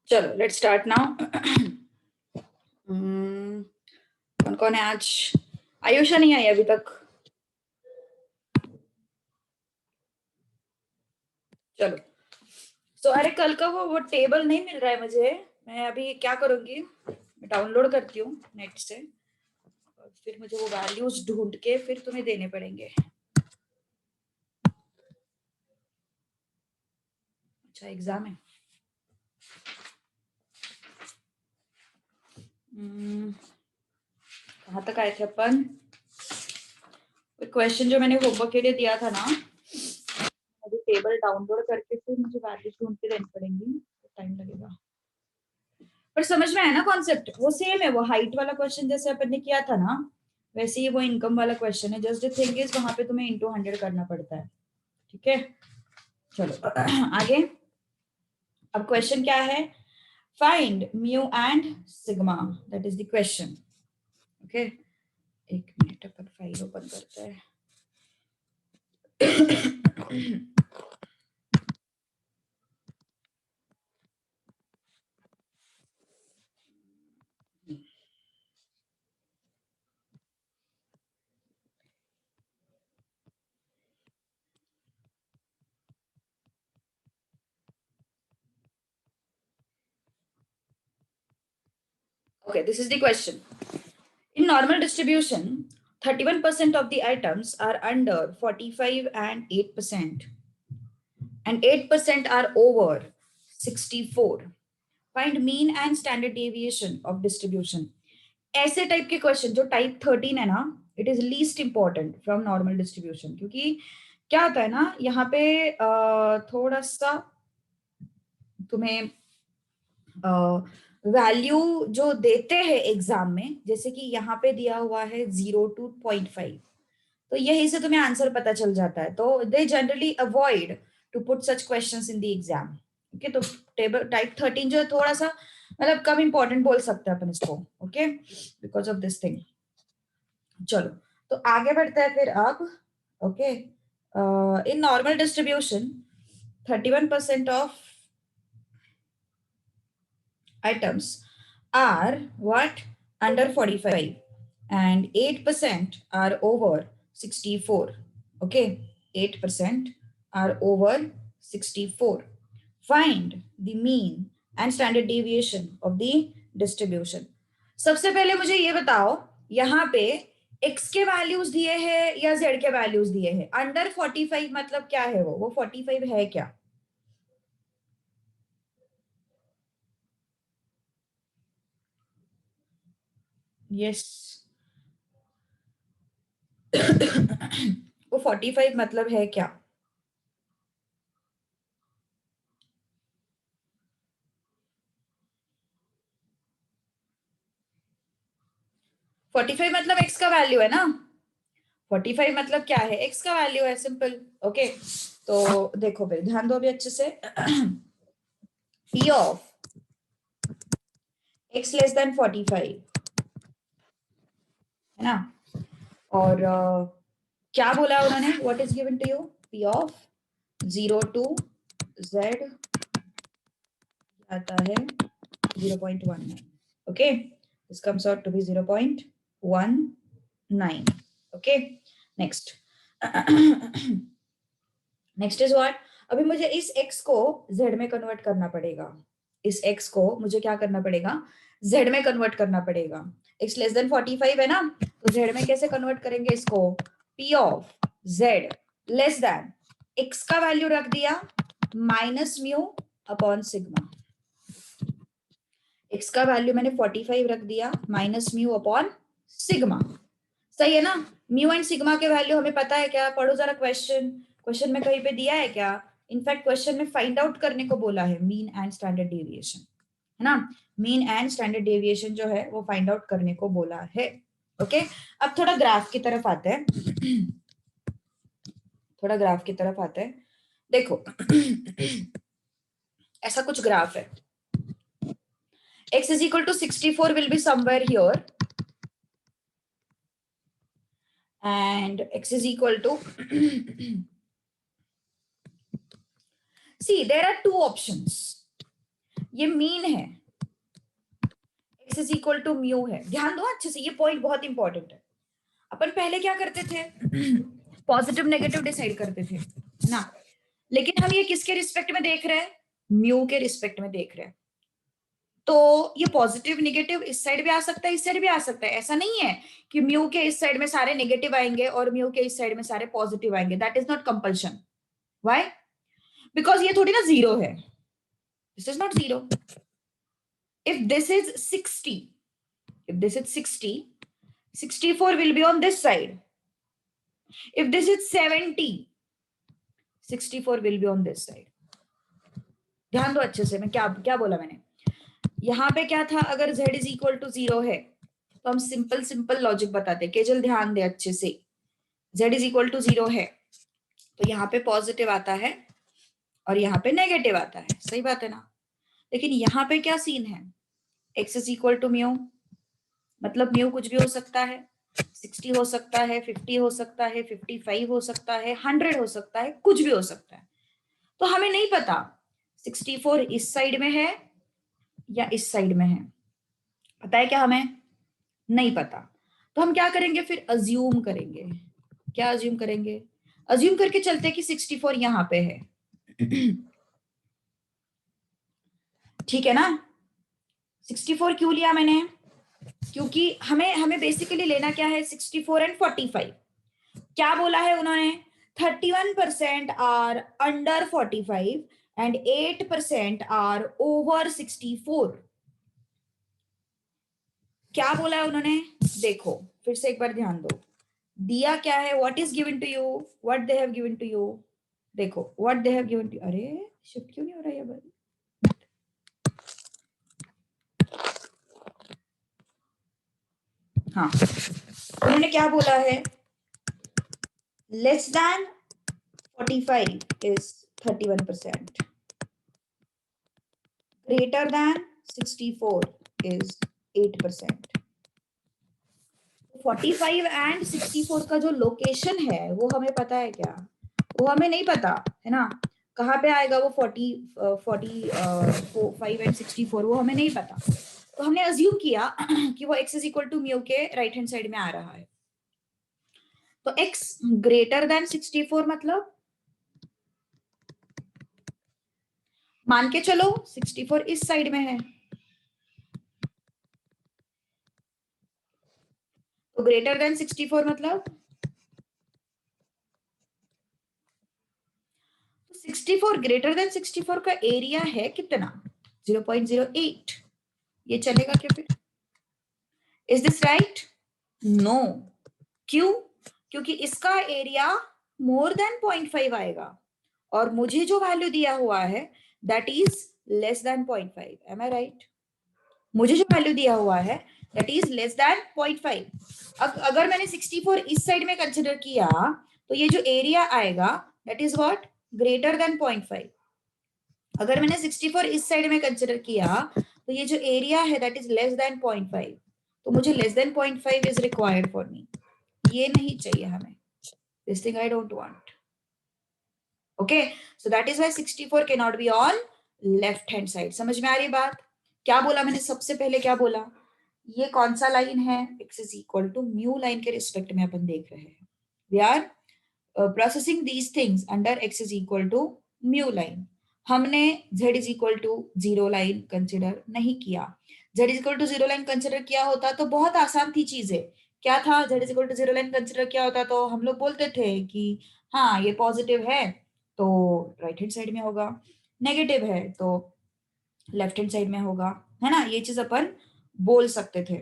चलो let's start now. कौन कौन है आज? आयुषा नहीं आई अभी तक। चलो। अरे कल का वो टेबल नहीं मिल रहा है मुझे। मैं अभी क्या करूंगी, मैं डाउनलोड करती हूँ नेट से और फिर मुझे वो वैल्यूज ढूंढ के फिर तुम्हें देने पड़ेंगे। अच्छा एग्जाम है। कहाँ तक आए थे अपन? क्वेश्चन जो मैंने होमवर्क के लिए दिया था ना, अभी टेबल डाउनलोड करके फिर मुझे वैल्यूज ढूंढ के देनी पड़ेंगी, तो टाइम लगेगा। पर समझ में आया ना कॉन्सेप्ट? वो सेम है, वो हाइट वाला क्वेश्चन जैसे अपन ने किया था ना, वैसे ही वो इनकम वाला क्वेश्चन है। जस्ट द थिंग इज वहां पे तुम्हें इंटू 100 करना पड़ता है। ठीक है, चलो आगे। अब क्वेश्चन क्या है? Find mu and sigma, that is the question. Okay, एक मिनट अपन फाइल ओपन करते हैं। Okay, this is the question. In normal distribution, 31% of the items are under 45 and 8%, and 8% are over 64. Find mean and standard deviation of distribution. ऐसे type के question जो type 13 है ना, it is least important from normal distribution. क्योंकि क्या होता है ना, यहाँ पे थोड़ा सा तुम्हें वैल्यू जो देते हैं एग्जाम में, जैसे कि यहाँ पे दिया हुआ है 0 to 0.5, तो यही से तुम्हें आंसर पता चल जाता है। तो they generally avoid to put such questions in the exam. Okay, तो टेबल टाइप 13 जो है थोड़ा सा मतलब कम इंपॉर्टेंट बोल सकते हैं अपन इसको। Okay, because of this thing. चलो, तो आगे बढ़ते हैं फिर अब। Okay, in normal distribution 31% of items are what? Under 45, and 8% are over 64. Okay, 8% are over 64. Find the mean and standard deviation of the distribution. सबसे पहले मुझे ये बताओ, यहाँ पे x के वैल्यूज दिए हैं या z के वैल्यूज दिए हैं? अंडर 45 मतलब क्या है? वो 45 है क्या? यस वो 45 मतलब है क्या? 45 मतलब x का वैल्यू है ना। 45 मतलब क्या है? x का वैल्यू है, सिंपल। ओके, तो देखो भाई, ध्यान दो अभी अच्छे से। p of x less than 45 है ना। और क्या बोला उन्होंने? What is given to you? p of 0 to z आता है 0.19। Okay, this comes out to be 0.19। Okay, next. Next is what? अभी मुझे इस x को z में कन्वर्ट करना पड़ेगा। इस x को मुझे क्या करना पड़ेगा? z में कन्वर्ट करना पड़ेगा। x लेस देन 45 है ना, तो z में कैसे कन्वर्ट करेंगे इसको? p of z less than x का वैल्यू रख दिया minus mu upon sigma. x का वैल्यू मैंने 45 रख दिया माइनस म्यू अपॉन सिग्मा। सही है ना? म्यू एंड सिग्मा के वैल्यू हमें पता है क्या? पढ़ो जरा क्वेश्चन। क्वेश्चन में कहीं पे दिया है क्या? इनफैक्ट क्वेश्चन में फाइंड आउट करने को बोला है मीन एंड स्टैंडर्ड डेविएशन, है ना। मीन एंड स्टैंडर्ड डेविएशन जो है वो फाइंड आउट करने को बोला है। ओके, अब थोड़ा ग्राफ की तरफ आते हैं। थोड़ा ग्राफ की तरफ आते हैं। देखो ऐसा कुछ ग्राफ है। x is equal to 64 will be somewhere here, and x is equal to see, there are two options. ये मीन है, x is equal to mu है। ध्यान दो अच्छे से, ये पॉइंट बहुत इंपॉर्टेंट है। अपन पहले क्या करते थे, पॉजिटिव नेगेटिव डिसाइड करते थे ना, लेकिन हम ये किसके रिस्पेक्ट में देख रहे हैं, म्यू के रिस्पेक्ट में देख रहे हैं। तो ये पॉजिटिव नेगेटिव इस साइड भी आ सकता है, इस साइड भी आ सकता है। ऐसा नहीं है कि म्यू के इस साइड में सारे नेगेटिव आएंगे और म्यू के इस साइड में सारे पॉजिटिव आएंगे। That is not compulsion. Why? Because ये थोड़ी ना जीरो है, this is not zero. if this is 60, if this is 60, 64 will be on this side. If this is 70, 64 will be on this side. ध्यान दो अच्छे से, मैं क्या क्या बोला मैंने। यहां पे क्या था, अगर z इज इक्वल टू 0 है तो हम सिंपल सिंपल लॉजिक बताते। केजल ध्यान दे अच्छे से, z इज इक्वल टू 0 है तो यहाँ पे पॉजिटिव आता है और यहाँ पे नेगेटिव आता है, सही बात है ना। लेकिन यहाँ पे क्या सीन है, x is equal to mu, मतलब म्यू कुछ भी हो सकता है, 60 हो सकता है, 50 हो सकता है, 55 हो सकता है, 100 हो सकता है, कुछ भी हो सकता है। तो हमें नहीं पता 64 इस साइड में है या इस साइड में है, पता है क्या, हमें नहीं पता। तो हम क्या करेंगे फिर, अज्यूम करेंगे। क्या अज्यूम करेंगे, अज्यूम करके चलते कि 64 यहां पे है। ठीक है ना। 64 क्यों लिया मैंने, क्योंकि हमें बेसिकली लेना क्या है, 64 एंड 45। क्या बोला है उन्होंने, 31% are under 45 and 8% are over 64। क्या बोला है उन्होंने, देखो फिर से एक बार ध्यान दो। दिया क्या है, what is given to you, what they have given to you. देखो what they have given to, अरे शिफ्ट क्यों नहीं हो रहा है भाई। हाँ, उन्होंने क्या बोला है, less than 45 is 31%, greater than 64 is 8%। 45 and 64 का जो लोकेशन है वो हमें पता है क्या, वो हमें नहीं पता है ना। कहाँ पे आएगा वो 45 एंड 64, वो हमें नहीं पता। तो हमने अज्यूम किया कि वो x is equal to mu के राइट हैंड साइड में आ रहा है। तो x ग्रेटर देन 64 मतलब मान के चलो 64 इस साइड में है, तो ग्रेटर देन 64 मतलब 64 ग्रेटर देन 64 का एरिया है कितना, 0.08। ये चलेगा क्या फिर, इज दिस राइट, नो। क्यों, क्योंकि इसका एरिया मोर देन 0.5 आएगा और मुझे जो वैल्यू दिया हुआ है that is less than 0.5। Am I right, मुझे जो वैल्यू दिया हुआ है दैट इज लेस देन 0.5। अगर मैंने 64 इस साइड में कंसिडर किया तो ये जो एरिया आएगा that is what, greater than 0.5। अगर मैंने 64 इस साइड में कंसिडर किया तो ये जो एरिया है दैट इज लेस देन 0.5। तो मुझे less than 0.5 is required for me, ये नहीं चाहिए हमें, this thing I don't want. Okay, so that is why 64 can not be on left hand side. समझ में आ रही बात, क्या बोला मैंने सबसे पहले, क्या बोला, ये कौन सा लाइन है, x is equal to mu line के रिस्पेक्ट में अपन देख रहे हैं। We are processing these things under x is equal to mu line. हमने z is equal to 0 line consider नहीं किया। z is equal to 0 line consider किया होता तो बहुत आसान थी चीजें। क्या था, z is equal to 0 line consider किया होता तो हम लोग बोलते थे कि हाँ ये पॉजिटिव है तो राइट हैंड साइड में होगा, नेगेटिव है तो लेफ्ट हैंड साइड में होगा, है ना। ये चीज अपन बोल सकते थे।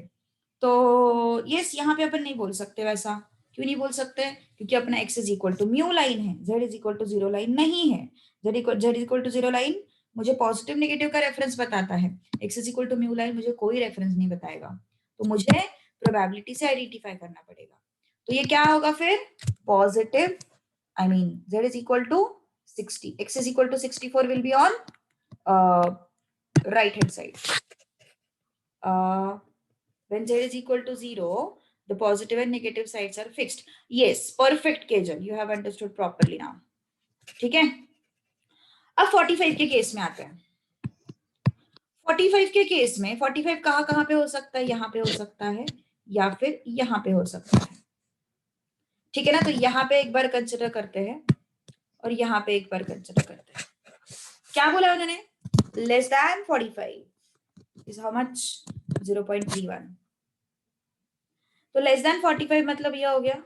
तो यस, यहाँ पे अपन नहीं बोल सकते वैसा। क्यों नहीं बोल सकते, क्योंकि अपना x is equal to mu line है, z is equal to 0 line नहीं है। z is equal to 0 line मुझे पॉजिटिव नेगेटिव का रेफरेंस बताता है, x is equal to mu line मुझे कोई रेफरेंस नहीं बताएगा। तो मुझे प्रोबेबिलिटी से आइडेंटिफाई करना पड़ेगा। तो ये क्या होगा फिर, positive, I mean z is equal to 60, x is equal to 64 will be on right hand side. When z is equal to 0, the positive and negative sides are fixed. Yes, perfect Kejal, you have understood properly now. ठीक है, अब 45 के case में आते हैं। 45 के case में 45 कहाँ पे हो सकता है, यहाँ पे हो सकता है या फिर यहाँ पे हो सकता है, ठीक है ना। तो यहाँ पे एक बार कंसिडर करते हैं और यहाँ पे एक बार कंसिडर करते हैं। क्या बोला उन्होंने, less than 45 is how much, 0.31। तो लेस देन 45 मतलब यह हो गया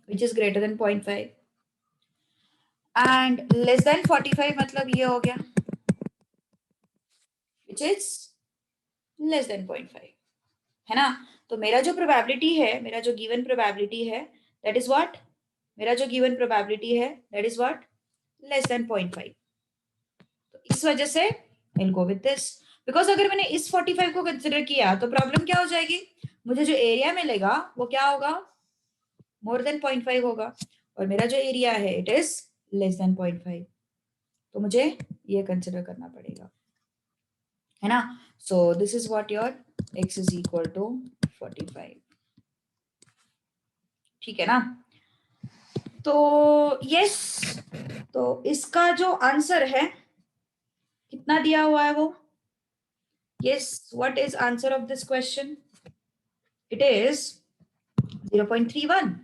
which is greater than 0.5 and less than 45 मतलब ये हो गया विच इज लेस देन 0.5, है ना। तो मेरा जो प्रोबेबिलिटी है, मेरा जो गिवन प्रोबेबिलिटी है दैट इज व्हाट, मेरा जो गिवन प्रोबेबिलिटी है that is what, less than 0.5। तो इस वजह से I will go with this, because अगर मैंने इस 45 को कंसिडर किया तो प्रॉब्लम क्या हो जाएगी, मुझे जो एरिया मिलेगा वो क्या होगा, मोर देन 0.5 होगा, और मेरा जो एरिया है इट इज लेस देन 0.5, तो मुझे ये कंसिडर करना पड़ेगा, है ना। So this is what your x is equal to 45, ठीक है ना। तो यस, तो इसका जो आंसर है कितना दिया हुआ है वो, yes, what is answer of this question, it is 0.31।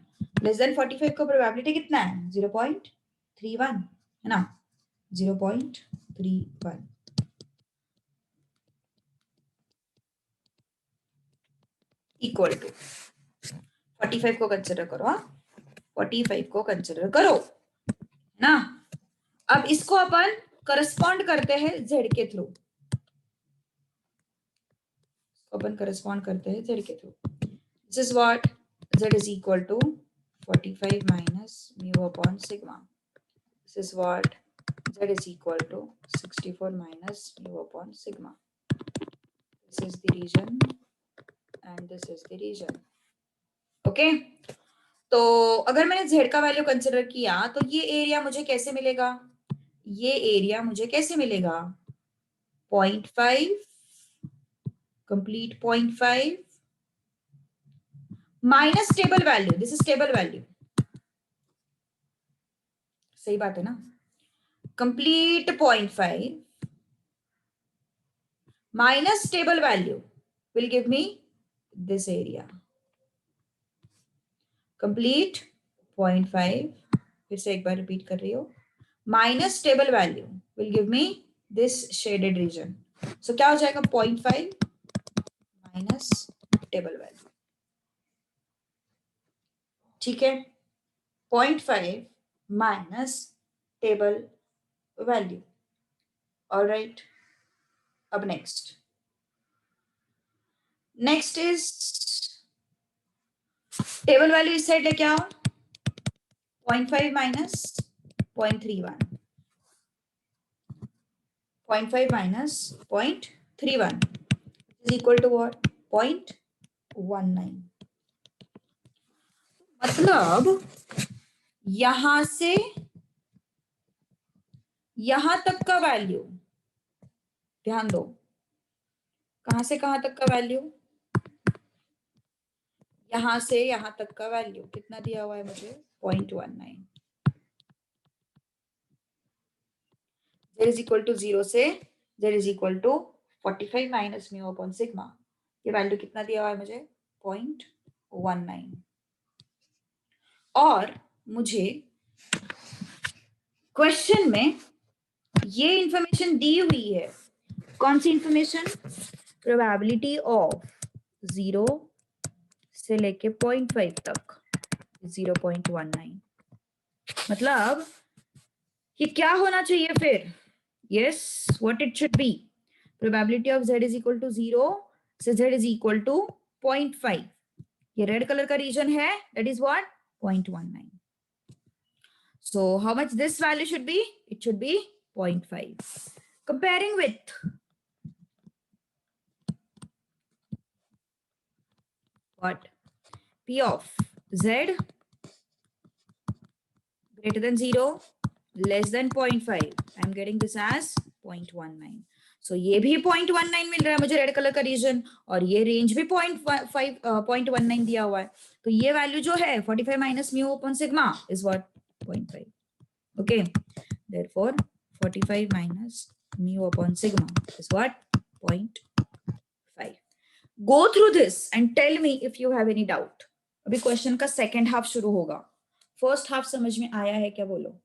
Less than 45 का प्रोबेबिलिटी कितना है, 0.31, है ना, 0.31 इक्वल टू 45 को कंसिडर करो, हाँ 45 को कंसिडर करो ना। अब इसको अपन करस्पॉन्ड करते हैं z के थ्रू, अपन करस्पॉन्ड करते हैं z के through, this is what, z is equal to 45 minus mu upon sigma, this is what, z is equal to 64 minus mu upon sigma, this is the region and this is the region, okay। तो अगर मैंने z का value consider किया तो ये area मुझे कैसे मिलेगा, ये एरिया मुझे कैसे मिलेगा, 0.5 complete 0.5 minus table value, this is table value, सही बात है ना, complete 0.5 minus table value will give me this area, complete 0.5, फिर से एक बार रिपीट कर रही हो, minus table value will give me this shaded region, so क्या हो जाएगा 0.5 माइनस टेबल वैल्यू, ठीक है, 0.5 माइनस टेबल वैल्यू, ऑलराइट। अब नेक्स्ट इज टेबल वैल्यू इस साइड लेके आओ, 0.5 minus 0.31, 0.5 minus 0.31 is equal to what, 0.19, मतलब यहां से यहां तक का वैल्यू, ध्यान दो, कहां से कहां तक का वैल्यू, यहां से यहां तक का वैल्यू कितना दिया हुआ है मुझे, 0.19, z is equal to 0 से z is equal to 45 minus mu upon sigma, ये वैल्यू कितना दिया हुआ है मुझे, 0.19, और मुझे क्वेश्चन में ये इंफॉर्मेशन दी हुई है, कौन सी इंफॉर्मेशन, प्रोबेबिलिटी ऑफ 0 से लेके 0.5 तक 0.19, मतलब ये क्या होना चाहिए फिर, yes what it should be, probability of z is equal to 0 से z इज इक्वल टू 0.5, ये रेड कलर का रीजन है that is what 0.19, so how much this value should be, it should be 0.5, comparing with what, p of z greater than 0 less than 0.5, I'm getting this as 0.19, so ये भी 0.19 मिल रहा है मुझे red colour का reason, और ये range भी 0.19 दिया हुआ है, तो ये वैल्यू जो है 45 minus mu upon sigma is what 0.5, okay, therefore 45 minus mu upon sigma is what? 0.5. Go through this and tell me if you have any doubt. अभी क्वेश्चन का सेकेंड हाफ शुरू होगा. फर्स्ट हाफ समझ में आया है क्या? बोलो.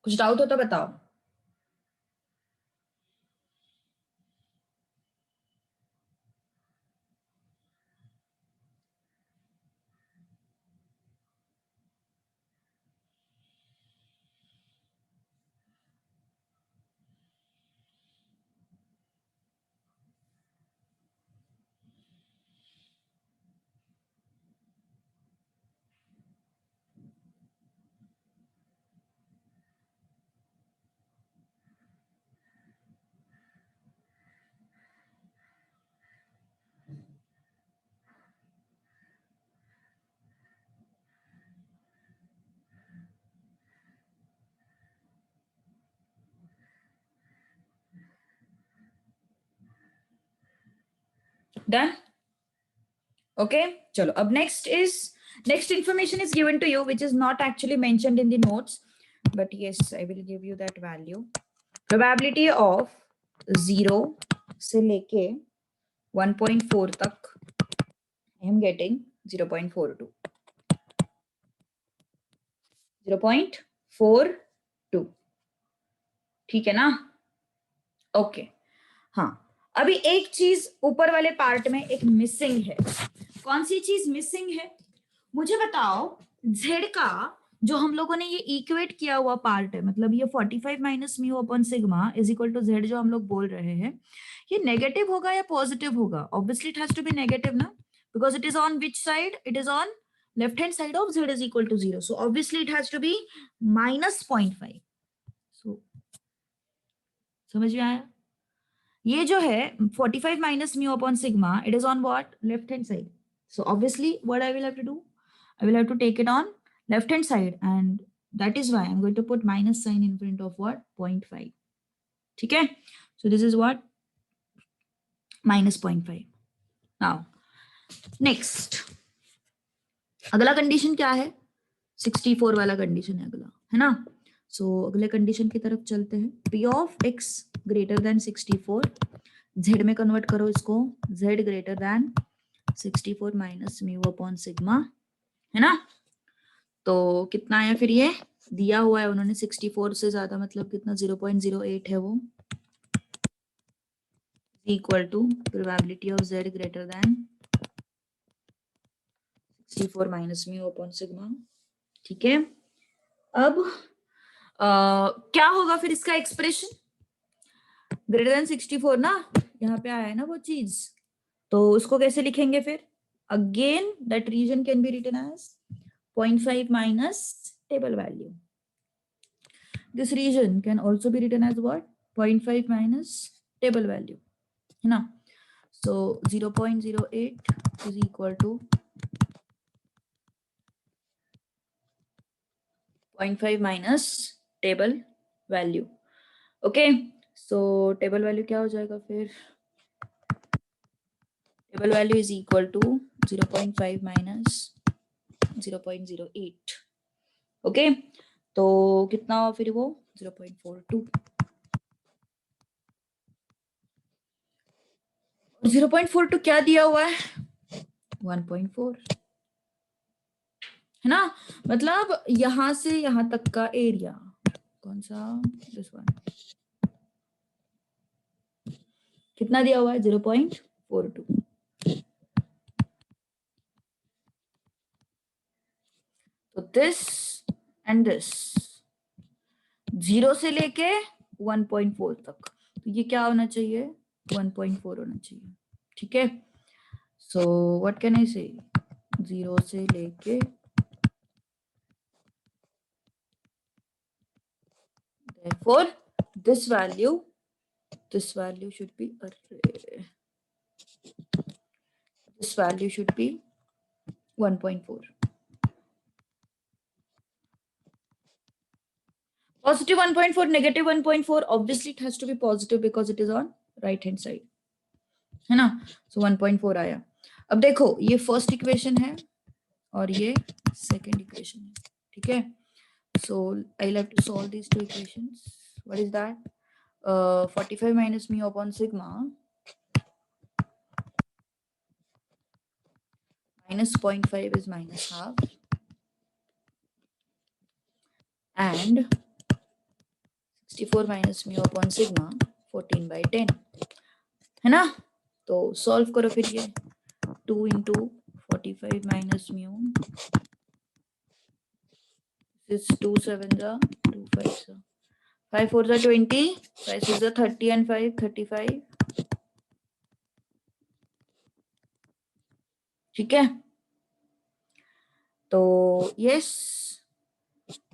कुछ डाउट हो तो बताओ. Done? Okay, chalo. Ab next information is given to you which is not actually mentioned in the notes, but yes, I will give you that value. Probability of 0 से लेके 1.4 तक I am getting 0.42. 0.42. ठीक है ना? Okay. हाँ, अभी एक चीज ऊपर वाले पार्ट में एक मिसिंग है. कौन सी चीज मिसिंग है मुझे बताओ. z का जो हम लोगों ने ये इक्वेट किया हुआ पार्ट है, मतलब ये 45 minus mu upon sigma is equal to z जो हम लोग बोल रहे हैं, ये नेगेटिव होगा या पॉजिटिव होगा? Obviously it has to be negative ना, because it is on which side? It is on left hand side of z is equal to 0. So obviously it has to be minus 0.5. So समझ में आया? ये जो है 45 minus mu upon sigma, it is on what? Left hand side. So obviously what I will have to do? I will have to take it on left hand side, and that is why I'm going to put minus sign in front of what? 0.5. Okay? So this is what? Minus 0.5. Now, next. अगला condition क्या है? 64 वाला condition है अगला, है ना? So अगले condition की तरफ चलते हैं. P of x greater than 64. Z में कन्वर्ट करो इसको. Z greater than 64 minus mu upon sigma, है ना? तो कितना है फिर? ये दिया हुआ है उन्होंने 64 से ज्यादा, मतलब कितना? 0.08 है वो. Equal to probability of Z greater than 64 minus mu upon sigma. ठीक है. अब क्या होगा फिर इसका एक्सप्रेशन? ग्रेटर देन 64 ना, यहाँ पे आया है ना वो चीज, तो उसको कैसे लिखेंगे फिर? Again that region can be written as 0.5 minus table value. This region can also be written as what? 0.5 minus table value, है ना? So 0.08 is equal to 0.5 minus table value. Okay, so table value क्या हो जाएगा फिर? Table value is equal to 0.5 minus 0.08. Okay, तो कितना हुआ फिर वो? 0.42. 0.42 क्या दिया हुआ है? 1.4, है ना? मतलब यहां से यहां तक का एरिया कौन सा? This one. कितना दिया हुआ है? 0.42. तो दिस एंड दिस 0 से लेके 1.4 तक, तो ये क्या होना चाहिए? 1.4 होना चाहिए. ठीक है. सो व्हाट कैन आई से? 0 से लेके therefore this value should be this value should be 1.4. Positive 1.4, negative 1.4. Obviously, it has to be positive because it is on right hand side. है ना? So 1.4 आया. अब देखो ये फर्स्ट इक्वेशन है और ये सेकेंड इक्वेशन है. ठीक है? So I'll have to solve these two equations. What is that? 45 minus mu upon sigma minus 0.5 is minus half, and 64 minus mu upon sigma 14 by 10 है ना. तो सॉल्व करो फिर ये 2 into 45 minus mu is 2 7 जा 2 5 जा 5 4 जा 20 5 6 जा 30 and 5 35. ठीक है. तो यस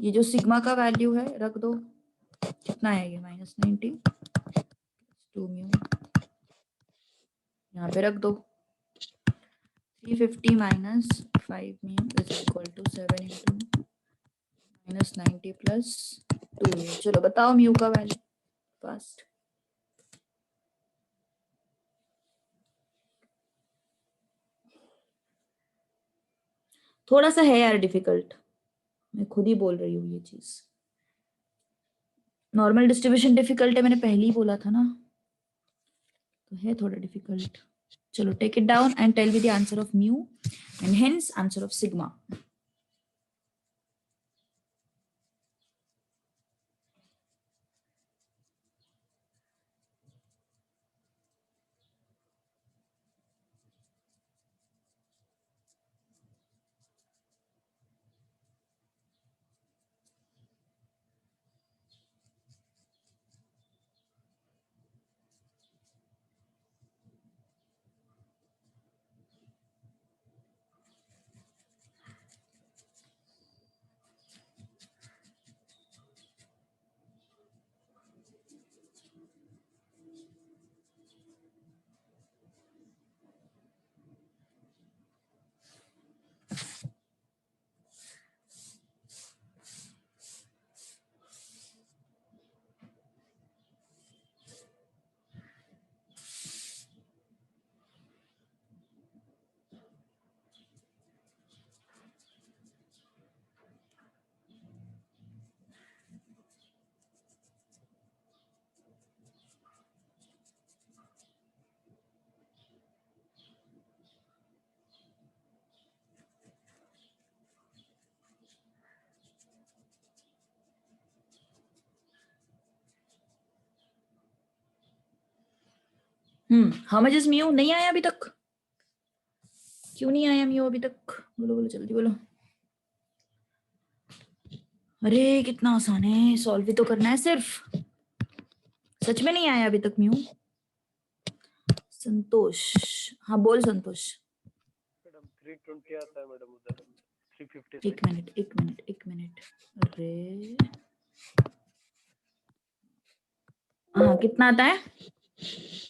ये जो सिग्मा का वैल्यू है रख दो. कितना है ये -90 2 म्यू यहाँ पे रख दो. 350 minus 5 mu is equal to 7 into -90 plus 2 mu. चलो बताओ म्यू का वैल्यू फास्ट. थोड़ा सा है यार डिफिकल्ट, मैं खुद ही बोल रही हूँ ये चीज. नॉर्मल डिस्ट्रीब्यूशन डिफिकल्ट है, मैंने पहले ही बोला था ना, तो है थोड़ा डिफिकल्ट. चलो take it down and tell me the answer of mu and hence answer of sigma. How much is mu? नहीं आया अभी तक? क्यों नहीं आया म्यू अभी तक? बोलो बोलो जल्दी बोलो. अरे कितना आसान है, सॉल्व भी तो करना है सिर्फ. सच में नहीं आया अभी तक म्यू? संतोष, हाँ बोल संतोष. मैडम 320 आता है मैडम उधर 350. एक मिनट. अरे हाँ कितना आता है?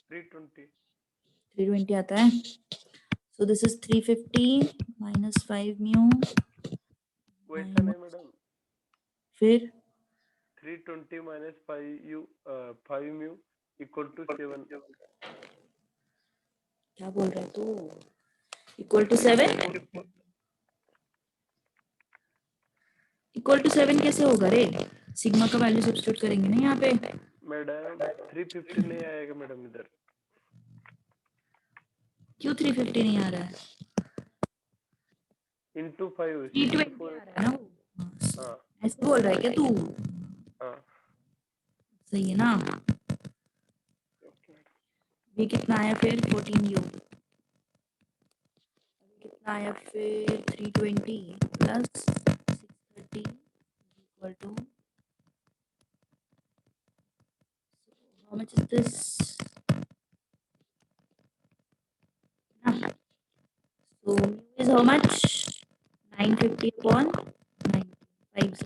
320 आता है. So this is 350 minus 5 mu. वैसा नहीं मैडम, फिर 320 minus 5 mu equal to 7. क्या बोल रहा है तू? Equal to 7? इक्वल टू 7 कैसे होगा रे? सिग्मा का वैल्यू सब्स्टिट्यूट करेंगे ना यहाँ पे. मैडम 350 नहीं आएगा मैडम इधर. क्यों 350 नहीं आ रहा है? into 5 320 आ रहा है ना. हाँ ऐसे बोल रहा है क्या तू? हाँ. सही है ना. ये कितना आया फिर? 14u. कितना आया फिर? 320 plus 630 equal to, how much is this? So is how much? 950 upon 95.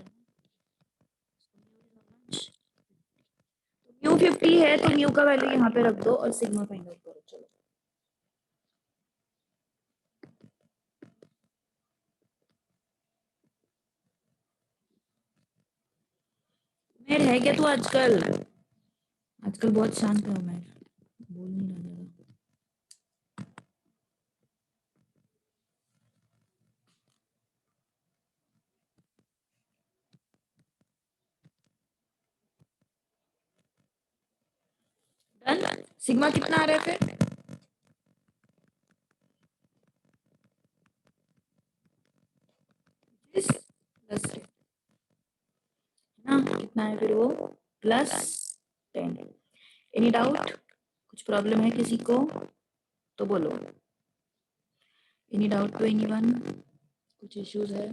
Mu 50 है तो म्यू का वैल्यू यहाँ पे रख दो और सिग्मा फाइंड आउट करो. चलो मेर है क्या तू आजकल? आजकल बहुत शांत है मैं, बोल नहीं रहा ज्यादा। डन। सिग्मा कितना आ रहा है फिर? प्लस ना, कितना है फिर वो? +10। Any doubt? कुछ प्रॉब्लम है किसी को तो बोलो। Any doubt to anyone? कुछ इश्यूज है?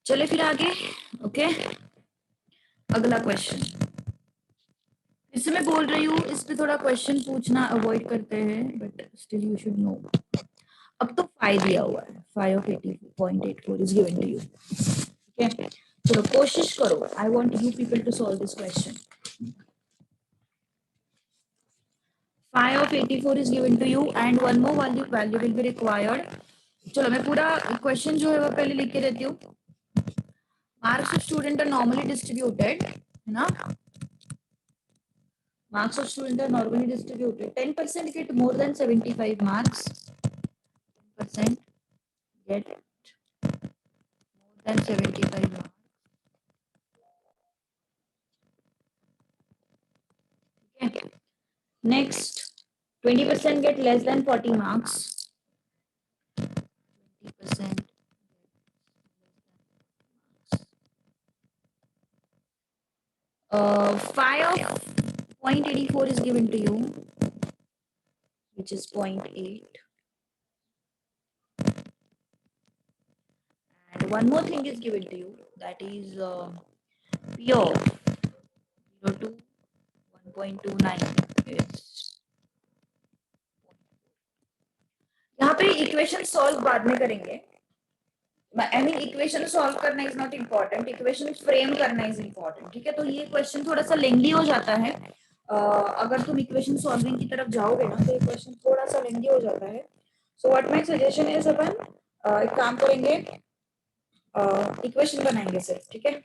चले फिर आगे। ओके, अगला क्वेश्चन। इससे मैं बोल रही हूँ, इस पे थोड़ा क्वेश्चन पूछना अवॉइड करते हैं, but still you should know. अब तो 5 दिया हुआ है, 5 of 80.84 is given to you. Okay, चलो कोशिश करो। I want you people to solve this question. 5 of 84 is given to you and one more value will be required. चलो मैं पूरा क्वेश्चन जो है वो पहले लिख के देती हूँ। Marks of student are normally distributed, है ना? Marks of student are normally distributed. 10% get more than 75 marks. 10% get more than 75 marks. Okay. Next, 20% get less than 40 marks. 20%. 5 of 0.84 is given to you, which is 0.8. And one more thing is given to you, that is P of 0 to 1.29 is, यहाँ पे equation solve बाद में करेंगे। I mean equation solve करना is not important, equation frame करना is important. ठीक है, तो ये क्वेश्चन थोड़ा सा लेंदी हो जाता है। अगर तुम इक्वेशन सॉल्विंग की तरफ जाओगे ना तो ये क्वेश्चन थोड़ा सा लेंदी हो जाता है। So what my suggestion is, अपन एक काम करेंगे, इक्वेशन बनाएंगे सिर्फ। ठीक है,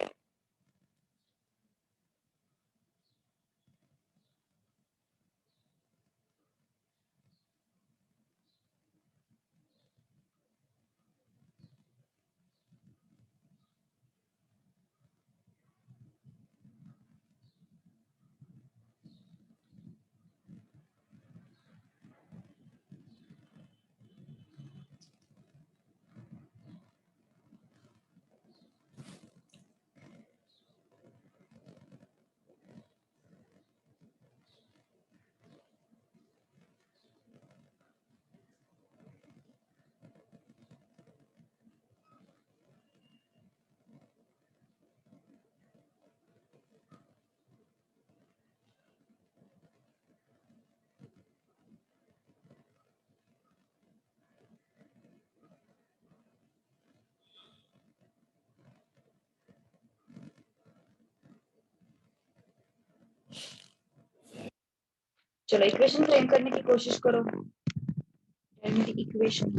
चलो इक्वेशन फ्रेम करने की कोशिश करो। इक्वेशन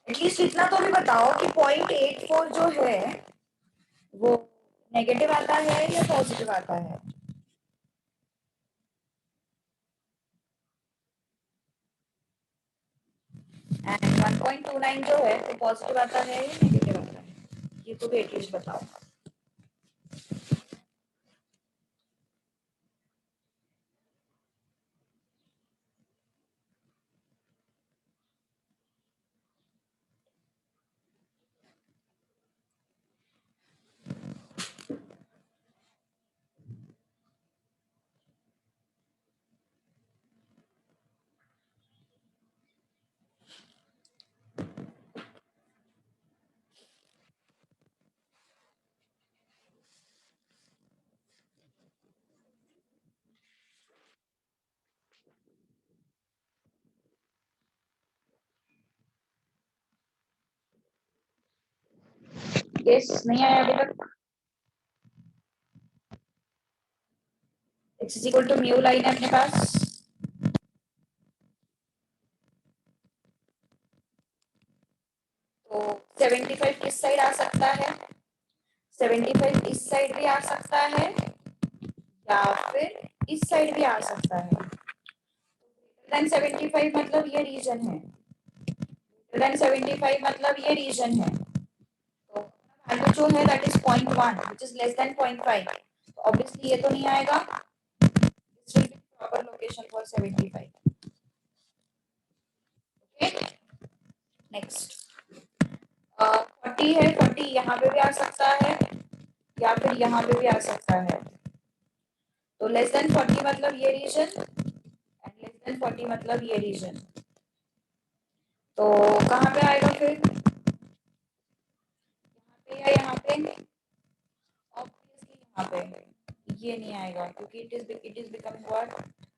एटलीस्ट इतना तो भी बताओ कि 0.84 जो है वो नेगेटिव आता है या पॉजिटिव आता है? एंड 1.29 जो है वो पॉजिटिव आता है या नेगेटिव आता है? ये तो भी एटलीस्ट बताओ। यस, नहीं आया अभी तक? x is equal to mu line है अपने पास। तो 75 किस साइड आ सकता है? 75 इस साइड भी आ सकता है या फिर इस साइड भी आ सकता है। देन 75 मतलब ये रीजन है, देन 75 मतलब ये रीजन है। तो वैल्यू जो है that is 0.1 which is less than 0.5, तो ऑब्वियसली ये तो नहीं आएगा। This will be proper location for 75। Okay, next 40 है, 40 यहाँ पे भी आ सकता है या फिर यहाँ पे भी आ सकता है। तो लेस देन 40 मतलब ये रीजन एंड लेस देन 40 मतलब ये रीजन। तो कहाँ पे आएगा फिर? यहाँ पे या यहाँ पे? ऑब्वियसली यहाँ पे। ये नहीं आएगा क्योंकि it is becoming what?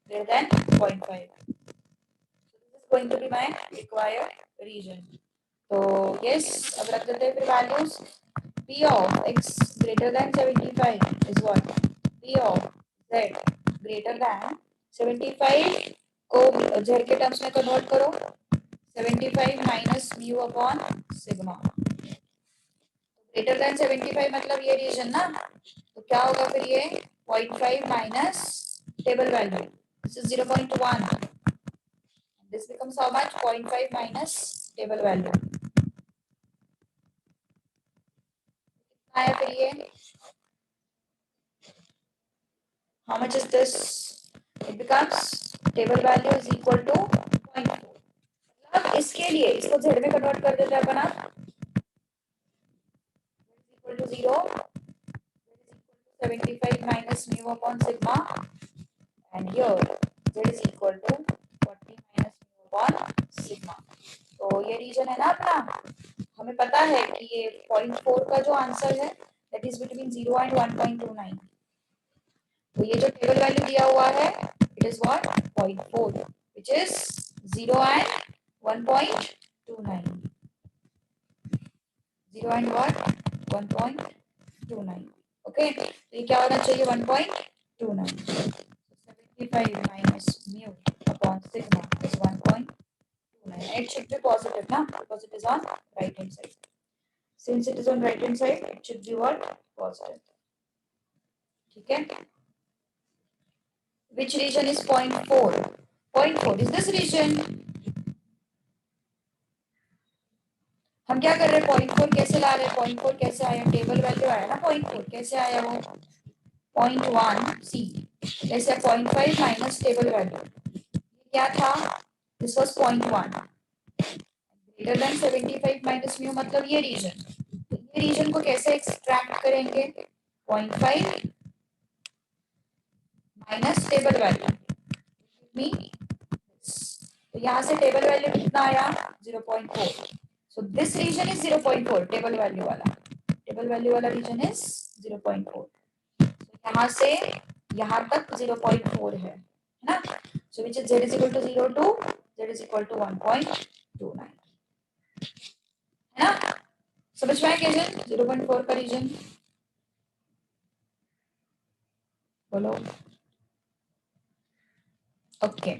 Greater than 0.5। This is going to be my required region. तो यस, अब रख देते हैं फिर values. P of x greater than 75 is what? P of z greater than 75 को z के टर्म्स में कन्वर्ट करो। 75 minus mu upon sigma. Greater than 75 मतलब ये रीजन ना, तो क्या होगा फिर? ये 0.5 minus table value, this is 0.1, this becomes how much? 0.5 minus table value. आया फिर ये, how much is this? It becomes table value is equal to 0.4। अब इसके लिए इसको z में कन्वर्ट कर देते हैं अपन। आप equal to 0, 75 minus mu upon sigma, and here z is equal to 40 minus mu upon sigma। तो ये रीजन है ना अपना, हमें पता है कि ये 0.4 का जो आंसर है दैट इज बिटवीन 0 एंड 1.29। तो ये जो टेबल वैल्यू दिया हुआ है it is what? 0.4 which is 0 and 1.29। 0 and what? 1.29। Okay, तो ये क्या होना चाहिए? 1.29। 75 minus mu upon sigma is 1.29। It should be positive ना, because it is on right hand side. Since it is on right hand side, it should be what? Positive। ठीक है, which region is 0.4? 0.4 is this region। हम क्या कर रहे हैं? 0.4 कैसे ला रहे हैं? 0.4 कैसे आया? टेबल वैल्यू आया ना 0.4, कैसे आया वो? 0.1 सी, जैसे 0.5 माइनस टेबल वैल्यू, क्या था? This was 0.1। Greater than 75 minus mu मतलब ये रीजन। ये रीजन को कैसे एक्सट्रैक्ट करेंगे? 0.5 माइनस टेबल वैल्यू मी, तो यहाँ से टेबल वैल्यू कितना आया? 0.4। So this region is 0.4, table value वाला, टेबल वैल्यू वाला रीजन इज 0.4। यहाँ से यहाँ तक 0.4 है ना। So which is z is equal to 0 to z is equal to 1.29 है ना। समझ में आया रीजन? 0.4 का रीजन बोलो। Okay,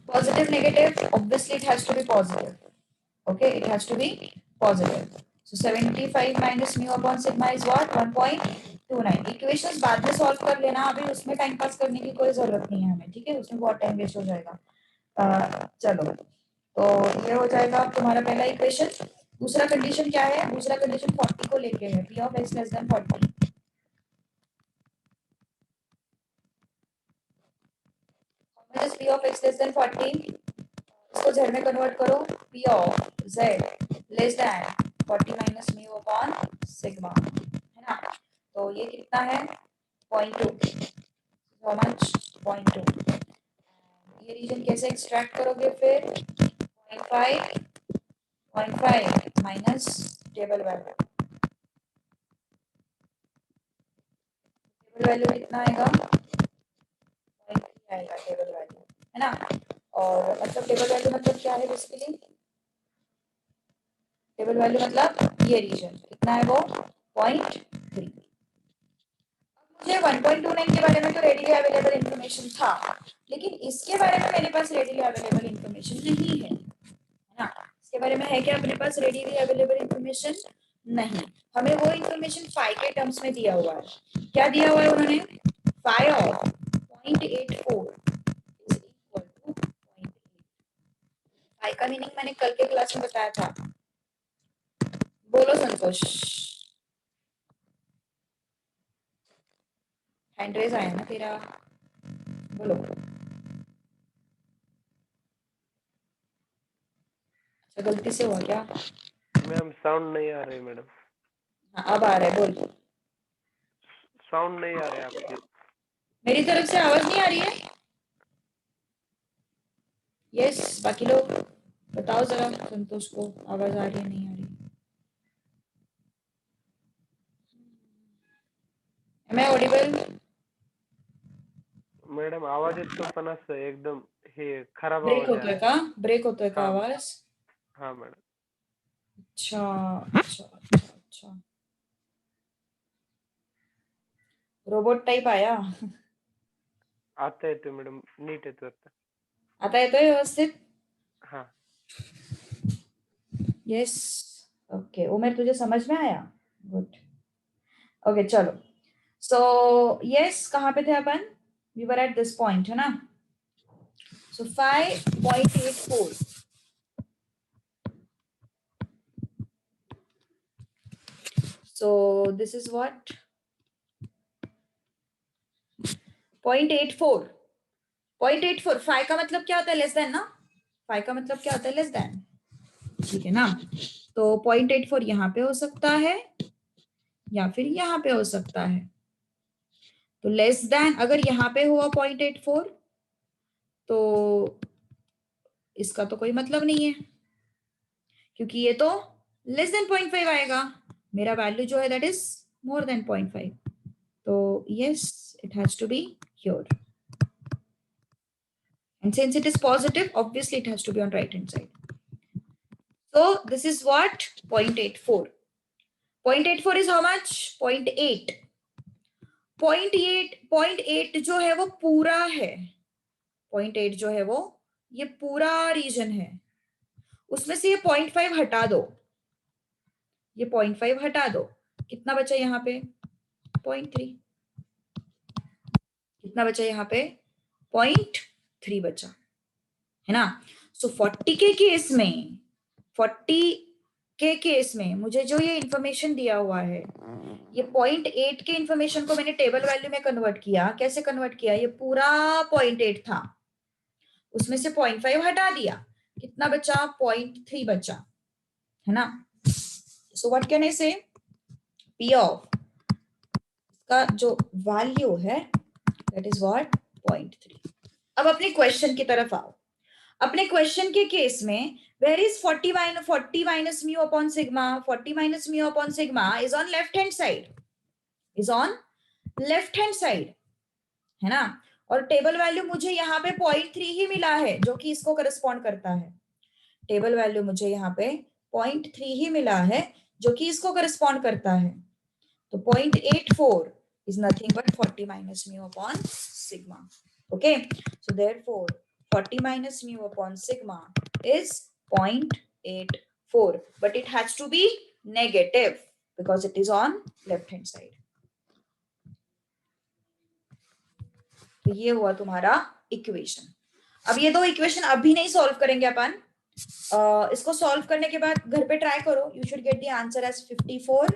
positive negative, obviously it has to be positive। okay, it has to be positive। so 75 minus mu upon sigma is what? 1.29। Equations बाद में solve कर लेना, अभी उसमें टाइम पास करने की कोई जरूरत नहीं है हमें, ठीक है, उसमें बहुत टाइम वेस्ट हो जाएगा। चलो, तो ये हो जाएगा अब तुम्हारा पहला इक्वेशन। दूसरा कंडीशन क्या है? दूसरा कंडीशन 40 को लेके है, p of x less than 40। p of x less than 40, इसको z में कन्वर्ट करो। p of z less than 40 minus mu upon sigma, है ना। तो ये कितना है? 0.2। How much? 0.2। ये रीजन कैसे एक्सट्रैक्ट करोगे फिर? 0.5 minus table value, table value कितना आएगा? 0.3 आएगा टेबल वैल्यू, है ना। और मतलब टेबल वैल्यू मतलब क्या है बेसिकली? टेबल वैल्यू मतलब ये रीजन कितना है वो? 0.3। मुझे 1.29 के बारे में तो रेडीली अवेलेबल इंफॉर्मेशन था, लेकिन इसके बारे में मेरे पास रेडीली अवेलेबल इंफॉर्मेशन नहीं है ना। इसके बारे में है क्या अपने पास रेडीली अवेलेबल इंफॉर्मेशन? नहीं, हमें वो इंफॉर्मेशन फाई के टर्म्स में दिया हुआ है। क्या दिया हुआ है उन्होंने? Phi of 0.84 is equal to 0.8। Phi का मीनिंग मैंने कल के क्लास में बताया था। बोलो संतोष। हैंड रेज आया ना तेरा, बोलो। अच्छा गलती से हुआ क्या? मैम साउंड नहीं आ रही मैडम। हाँ अब आ रहा है, बोल। साउंड नहीं आ रहा है आपकी। मेरी तरफ से आवाज नहीं आ रही है? यस, बाकी लोग बताओ जरा संतोष को आवाज आ रही है नहीं आ रही? Am I audible? मॅडम आवाज येतो पण असं एकदम हे खराब ब्रेक आवाज होतोय आहे. का? ब्रेक होतोय का हा आवाज? हा मॅडम. अच्छा अच्छा अच्छा अच्छा, रोबोट टाइप आया? आता येतोय मॅडम, नीट येतोय आता. आता येतोय व्यवस्थित? हा यस। ओके उमेर, तुझे समझ में आया? गुड। ओके चलो, सो यस कहाँ पे थे अपन? We were at this point है ना? So 5.84, so this is what 0.84। 0.84 five का मतलब क्या होता है? लेस देन ना? फाइव का मतलब क्या होता है? लेस देन, ठीक है ना? तो 0.84 यहाँ पे हो सकता है या फिर यहाँ पे हो सकता है। तो लेस देन अगर यहाँ पे हुआ 0.84 तो इसका तो कोई मतलब नहीं है, क्योंकि ये तो लेस देन 0.5 आएगा। मेरा वैल्यू जो है दैट इज मोर देन 0.5, तो yes it has to be here, and since it is positive obviously it has to be on right hand side. So this is what 0.84. 0.84 is how much? 0.8। 0.8 जो है वो पूरा है। 0.8 जो है वो ये पूरा रीजन है, उसमें से ये 0.5 हटा दो, ये 0.5 हटा दो, कितना बचा यहाँ पे? 0.3। कितना बचा यहाँ पे? 0.3 बचा, है ना? सो 40 के केस में, 40 के केस में मुझे जो ये इंफॉर्मेशन दिया हुआ है, ये 0.8 के इंफॉर्मेशन को मैंने टेबल वैल्यू में कन्वर्ट किया। कैसे कन्वर्ट किया? ये पूरा 0.8 था, उसमें से 0.5 हटा दिया, कितना बचा? 0.3 बचा, है ना? सो व्हाट कैन आई से? पी ऑफ का जो वैल्यू है दैट इज व्हाट? 0.3। अब अपने क्वेश्चन की तरफ आओ। अपने क्वेश्चन के केस में where is 40 minus mu upon sigma? 40 minus mu upon sigma is on left hand side, is on left hand side, है ना? और टेबल वैल्यू मुझे यहाँ पे 0.3 ही मिला है जो कि इसको करस्पॉन्ड करता है। टेबल वैल्यू मुझे यहाँ पे 0.3 ही मिला है जो कि इसको करस्पॉन्ड करता है। तो 0.84 is nothing but 40 minus mu upon sigma. Okay, so therefore 40 minus mu upon sigma is 0.84, but it has to be negative because it is on left hand side. तो ये हुआ तुम्हारा इक्वेशन। अब ये दो इक्वेशन अभी नहीं सॉल्व करेंगे अपन, इसको सॉल्व करने के बाद घर पे ट्राई करो। You should get the answer as 54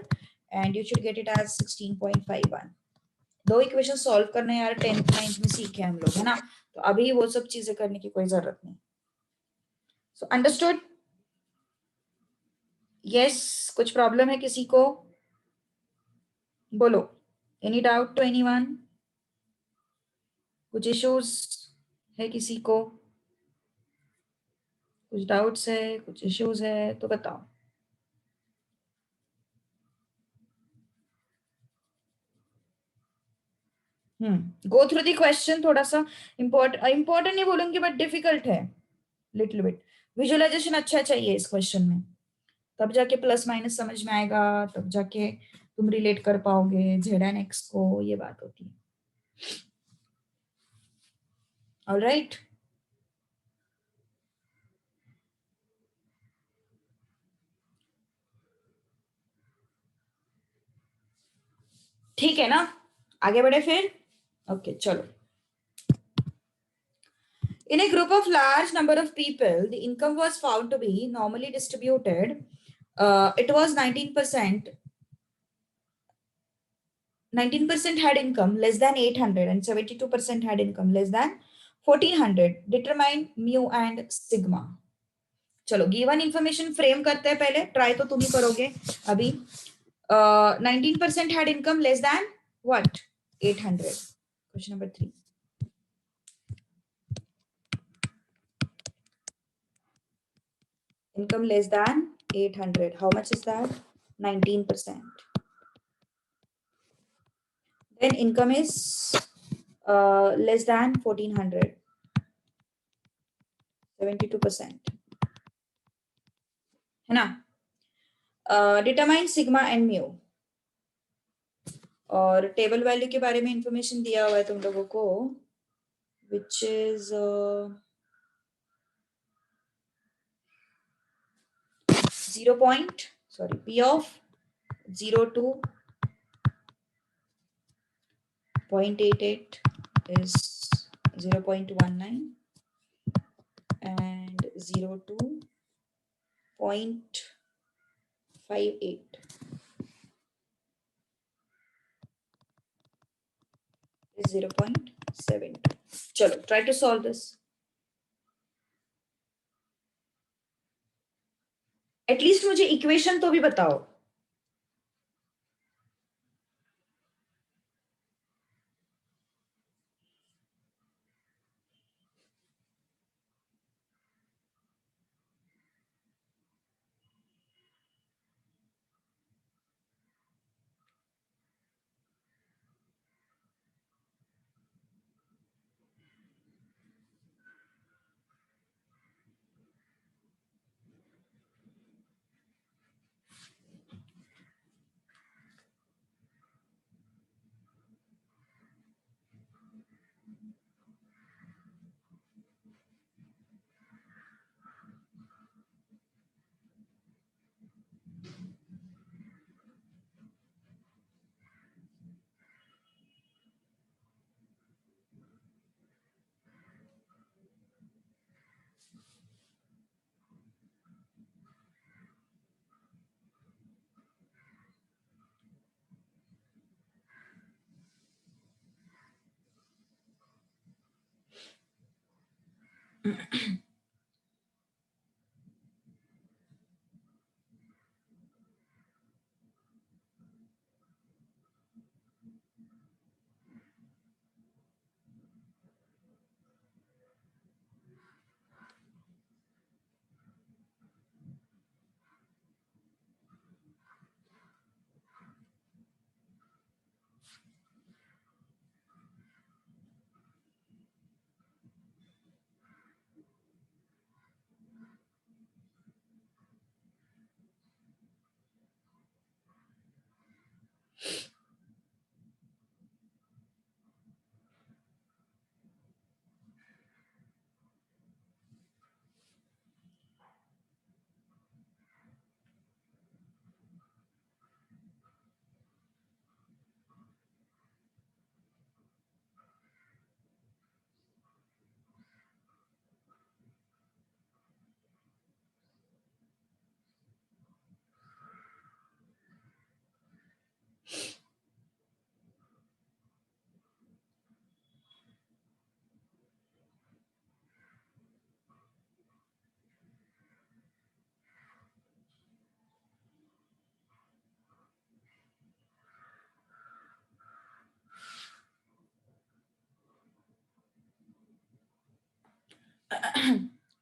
and you should get it as 16.51। दो इक्वेशन सॉल्व करने यार 10th 9th में सीखे हम लोग, है ना? तो अभी वो सब चीजें करने की कोई जरूरत नहीं। So understood? यस, कुछ प्रॉब्लम है किसी को? बोलो। Any doubt to anyone? कुछ इश्यूज है किसी को? कुछ डाउट्स है, कुछ इश्यूज है तो बताओ। Go through the question. थोड़ा सा इंपॉर्टेंट नहीं बोलूंगी बट डिफिकल्ट है लिटिल बिट। विजुअलाइजेशन अच्छा चाहिए इस क्वेश्चन में, तब जाके प्लस माइनस समझ में आएगा, तब जाके तुम रिलेट कर पाओगे जेड एंड एक्स को, ये बात होती है। ऑलराइट, ठीक है ना, आगे बढ़े फिर। ओके चलो। In a group of large number of people, the income was found to be normally distributed. It was 19%. 19% had income less than 800 and 72% had income less than 1400. Determine mu and sigma. चलो given information frame करते हैं पहले, try तो तुम ही करोगे अभी। 19% had income less than what? 800. Question number 3. Income less than 800. How much is that? 19%. Then income is less than 1400. 72%. है ना? Determine sigma and mu. और टेबल वैल्यू के बारे में इंफॉर्मेशन दिया हुआ है तुम लोगों को, which is 0 point, sorry, P of 0 to 0.88 is 0.19 and 0 to 0.58 is 0.7. चलो try to solve this. At least मुझे इक्वेशन तो भी बताओ।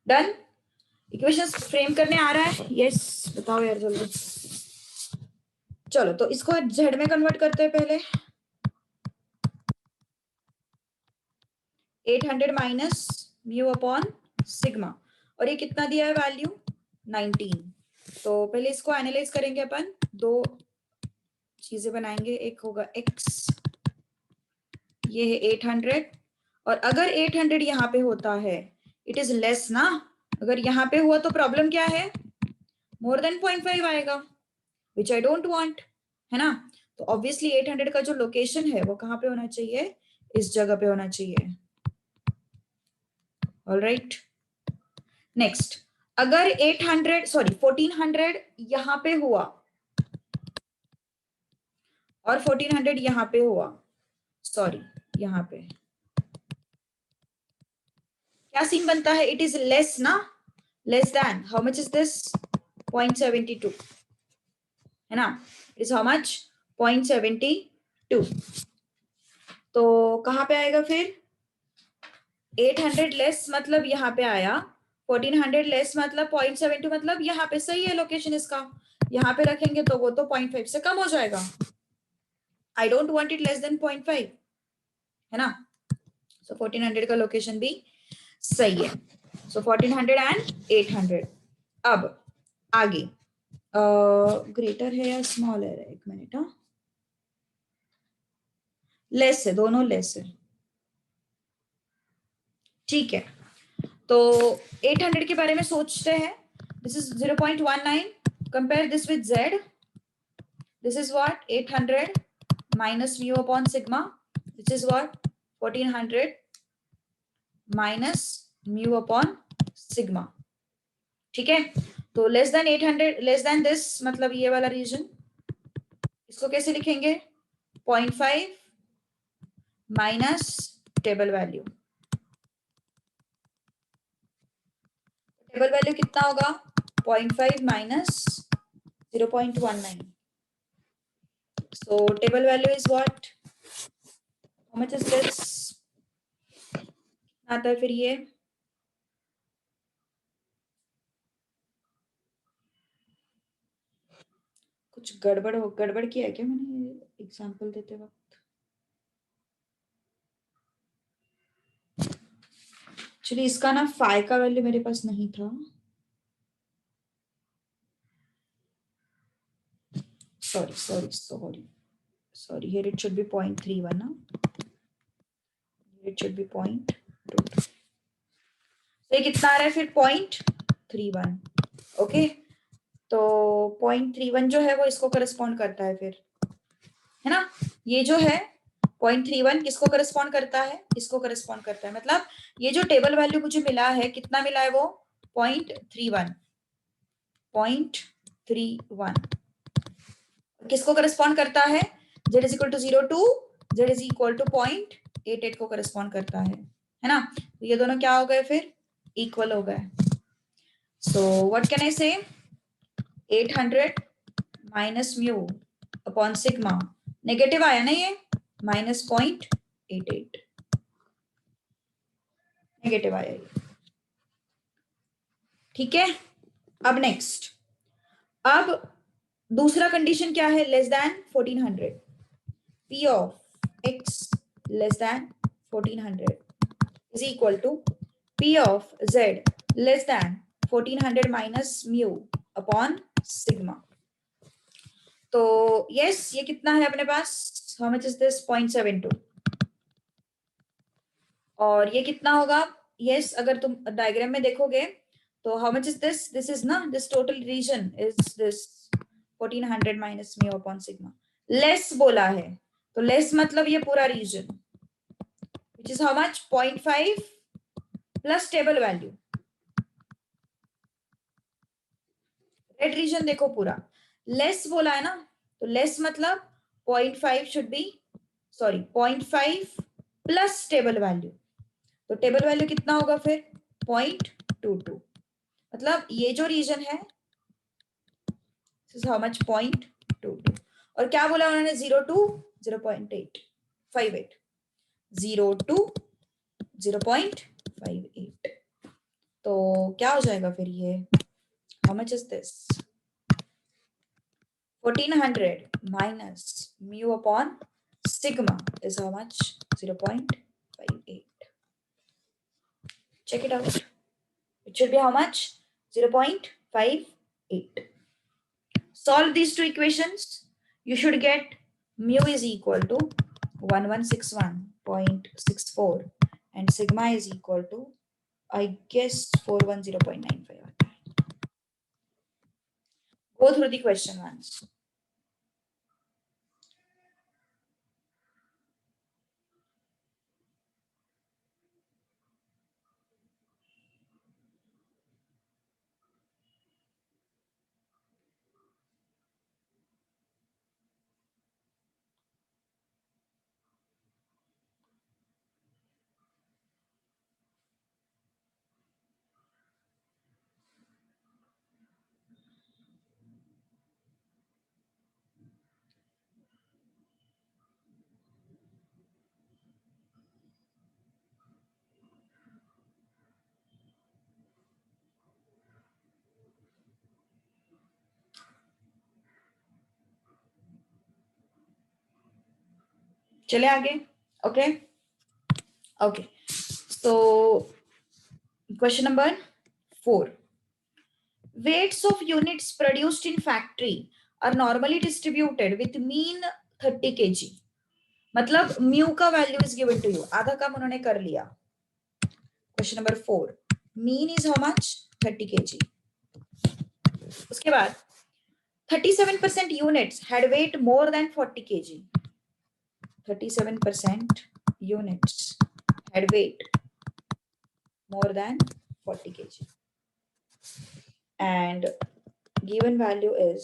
डन। इक्वेशंस फ्रेम करने आ रहा है? यस बताओ यार जल्दी। चलो तो इसको जेड में कन्वर्ट करते हैं पहले। 800 माइनस म्यू अपॉन सिग्मा, और ये कितना दिया है वैल्यू? 19। तो पहले इसको एनालाइज करेंगे अपन, दो चीजें बनाएंगे, एक होगा x, ये है 800, और अगर 800 यहाँ पे होता है इट इज लेस ना, अगर यहाँ पे हुआ तो प्रॉब्लम क्या है? मोर देन 0.5 आएगा, विच आई डोंट वांट, है ना। तो ऑब्वियसली 800 का जो लोकेशन है वो कहाँ पे होना चाहिए, इस जगह पे होना चाहिए। ऑलराइट, नेक्स्ट, अगर 1400 यहां पे हुआ और 1400 यहां पे हुआ, सॉरी यहां पे क्या सीन बनता है, इट इज लेस ना, less than, how much is this, 0.72 है ना, इज हाउ मच, 0.72। तो कहां पे आएगा फिर, 800 लेस मतलब यहाँ पे आया, 1400 लेस मतलब 0.72, मतलब यहाँ पे सही है लोकेशन इसका, यहाँ पे रखेंगे तो वो तो 0.5 से कम हो जाएगा। I don't want it less than 0.5, है ना। सो 1400 का लोकेशन भी सही है। सो 1400 एंड 800। अब आगे ग्रेटर है या स्मॉल है, एक मिनट, हाँ लेस है, दोनों लेस है, ठीक है। तो 800 के बारे में सोचते हैं, this is 0.19, compare this with z, this is what 800 minus mu upon sigma, which is what 1400 minus mu upon sigma, ठीक है। तो less than 800, less than this मतलब ये वाला रीजन, इसको कैसे लिखेंगे, 0.5 minus table value, table value कितना होगा, 0.5 minus 0.19, so table value is what, how much is this, आता है फिर ये, कुछ गड़बड़ किया है क्या मैंने ये एग्जांपल देते वक्त, एक्चुअली इसका ना फाई का वैल्यू मेरे पास नहीं था, sorry here it should be 0.31 ना, it should be 0.22, तो ये कितना आ रहा है फिर 0.31, ओके। तो 0.31 जो है वो इसको करस्पॉन्ड करता है फिर, है ना, ये जो है 0.31 किसको करस्पॉन्ड करता है, इसको करस्पॉन्ड करता है, मतलब ये जो टेबल वैल्यू मुझे मिला है, कितना मिला है वो 0.31, 0.31 किसको करस्पॉन्ड करता है, z is equal to 0 to z is equal to 0.88 को करस्पॉन्ड करता है ना। तो ये दोनों क्या हो गए फिर, इक्वल हो गए। सो व्हाट कैन आई से, 800 minus mu upon sigma, negative आया ना ये, माइनस 0.88 नेगेटिव आया ये, ठीक है। अब नेक्स्ट, अब दूसरा कंडीशन क्या है, less than 1400, p of x less than 1400 is equal to p of z less than 1400 minus mu upon sigma। तो यस ये कितना है अपने पास, how much is this 0.72, और ये कितना होगा, यस अगर तुम डायग्राम में देखोगे तो how much is this, this is ना, this total region is this 1400 minus mu upon sigma, less बोला है तो लेस मतलब ये पूरा region which is how much, 0.5 plus table value, red region देखो पूरा लेस बोला है ना, तो लेस मतलब 0.5 should be, sorry 0.5 plus table value, तो टेबल वैल्यू कितना होगा फिर 0.22, मतलब ये जो रीजन है दिस इज हाउ मच 0.22, और क्या बोला उन्होंने 0 टू 0.858, 0 टू 0.58, तो क्या हो जाएगा फिर ये, how much is this, 1400 minus mu upon sigma is how much, 0.58, check it out, it should be how much, 0.58, solve these two equations, you should get mu is equal to 1161.64 and sigma is equal to I guess 410.95, go through the question once, चले आगे. Okay. Okay. So question number 4. Weights of units produced in factory are normally distributed with mean 30 kg. मतलब mu का value is given to you. आधा काम उन्होंने कर लिया. Question number 4. Mean is how much? 30 kg. उसके बाद 37% units had weight more than 40 kg. 37% units had weight more than 40 kg. And given value is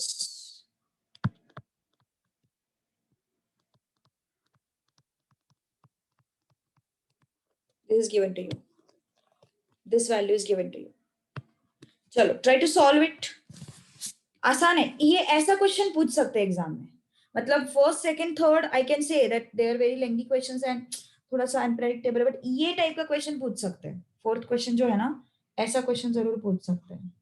this is given to you. This value is given to you. चलो try to solve it. आसान है ये. ऐसा question पूछ सकते हैं exam में. मतलब first second third I can say that they are very lengthy questions and थोड़ा सा अनप्रेडिक्टेबल, बट ये टाइप का क्वेश्चन पूछ सकते हैं. फोर्थ क्वेश्चन जो है ना, ऐसा क्वेश्चन जरूर पूछ सकते हैं.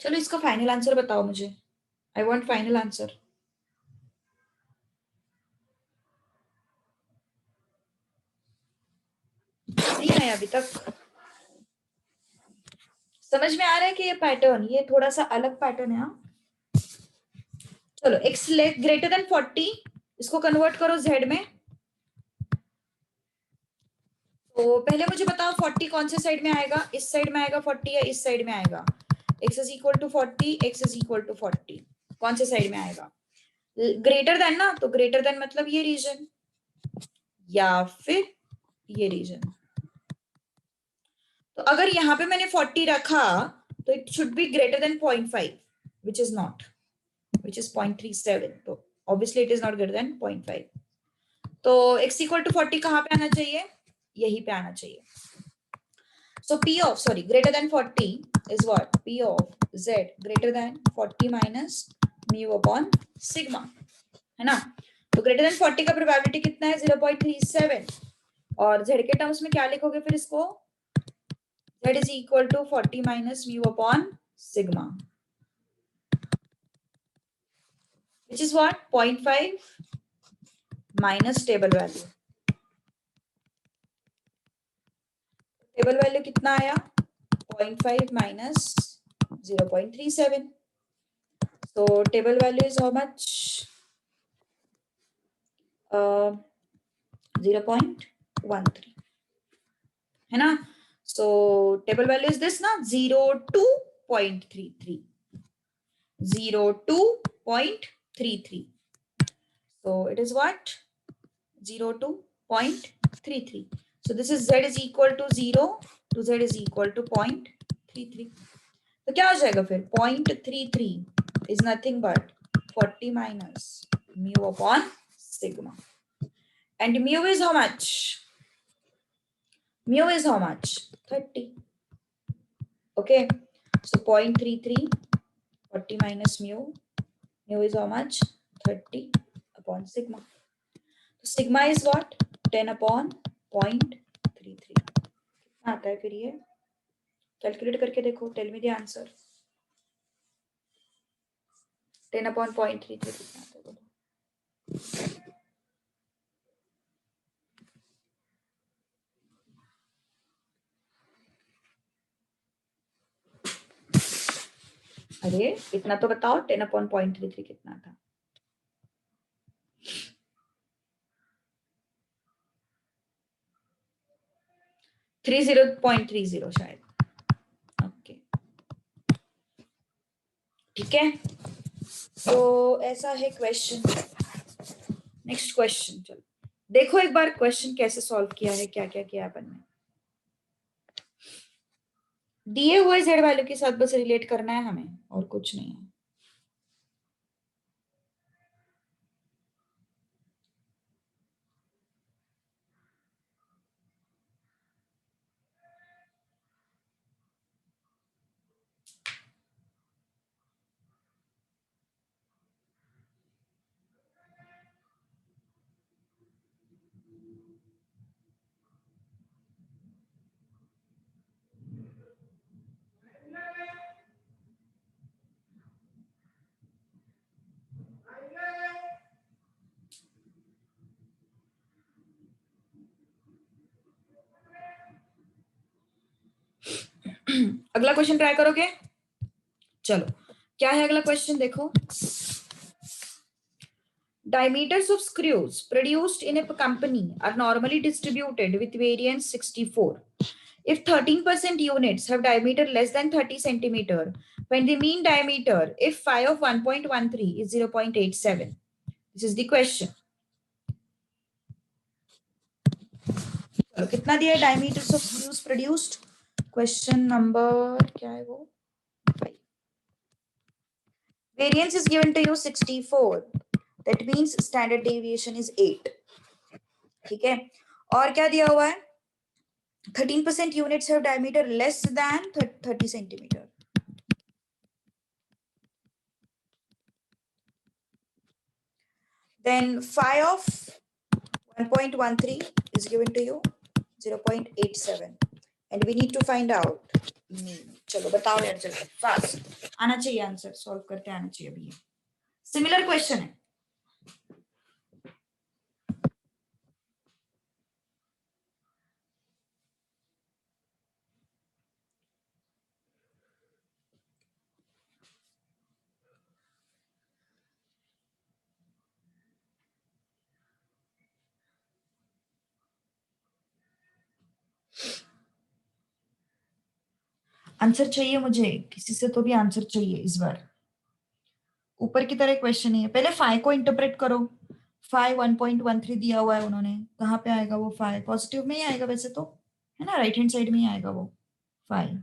चलो इसका फाइनल आंसर बताओ मुझे. I want final answer. नहीं आया अभी तक. समझ में आ रहा है कि ये पैटर्न, ये थोड़ा सा अलग पैटर्न है. चलो x ग्रेटर देन 40, इसको कन्वर्ट करो z में. तो पहले मुझे बताओ 40 कौन से साइड में आएगा? इस साइड में आएगा 40 या इस साइड में आएगा? x is equal to 40, x is equal to 40. कौन से साइड में आएगा? ग्रेटर देन ना, तो ग्रेटर देन मतलब ये रीजन या फिर ये रीजन. तो अगर यहाँ पे मैंने 40 रखा तो it should B greater than 0.5, which is not, which is 0.37. तो obviously it is not greater than 0.5. तो x equal to 40 कहाँ पे आना चाहिए? यहीं पे आना चाहिए. So p of greater than 40 is what? P of z greater than 40 minus mu upon sigma, है ना? तो greater than 40 का प्रोबेबिलिटी कितना है? 0.37. और z के टर्म्स में क्या लिखोगे फिर इसको? z is equal to 40 minus mu upon sigma, which is what? 0.5 minus table value. Table value कितना आया? 0.5 minus 0.37. So table value is how much? 0.13, है ना? So table value is this ना, 0.2.33. 0.2.33. So it is what? 0.2.33. So this is z is equal to 0 to z is equal to 0.33. तो क्या हो जाएगा फिर? 0.33 is nothing but 40 minus mu upon sigma. And mu is how much? Mu is how much? 30. Okay. So 0.33, 40 minus mu. Mu is how much? 30/sigma. तो sigma is what? 10/0.33. कितना आता है फिर ये? कैलकुलेट करके देखो. Tell me the answer. 10/0.33 कितना आता है बोलो. अरे इतना तो बताओ. 10/0.33 कितना था? थ्री 0.30 शायद. ओके ठीक है. तो ऐसा है क्वेश्चन. Next question. चलो देखो एक बार क्वेश्चन कैसे सॉल्व किया है, क्या क्या किया अपन ने. दिए हुए जेड वैल्यू के साथ बस रिलेट करना है हमें, और कुछ नहीं है. अगला क्वेश्चन ट्राई करोगे? चलो क्या है अगला क्वेश्चन देखो. Diameters of screws produced in a company are normally distributed with variance 64. If 13% units have diameter less than 30 centimeter, when the mean diameter if phi of 1.13 is 0.87. This is the question. चलो कितना दिया है diameters of screws produced? Question number क्या है वो? 5. Variance is given to you 64. That means standard deviation is 8. ठीक है. और क्या दिया हुआ है? 13% units have diameter less than 30 centimeter. Then phi of 1.13 is given to you 0.87, and we need to find out mean. चलो बताओ यार, चलो फास्ट आना चाहिए आंसर. सॉल्व करते आना चाहिए. अभी सिमिलर क्वेश्चन है. आंसर चाहिए मुझे, किसी से तो भी आंसर चाहिए इस बार. ऊपर की तरह क्वेश्चन ही है. पहले फाइ को इंटरप्रेट करो. फाइ 1.13 दिया हुआ है उन्होंने. कहाँ पे आएगा वो फाइ? पॉजिटिव में ही आएगा वैसे तो, है ना. राइट हैंड साइड में ही आएगा वो फाइ.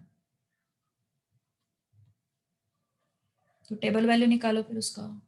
तो टेबल वैल्यू निकालो फिर उसका.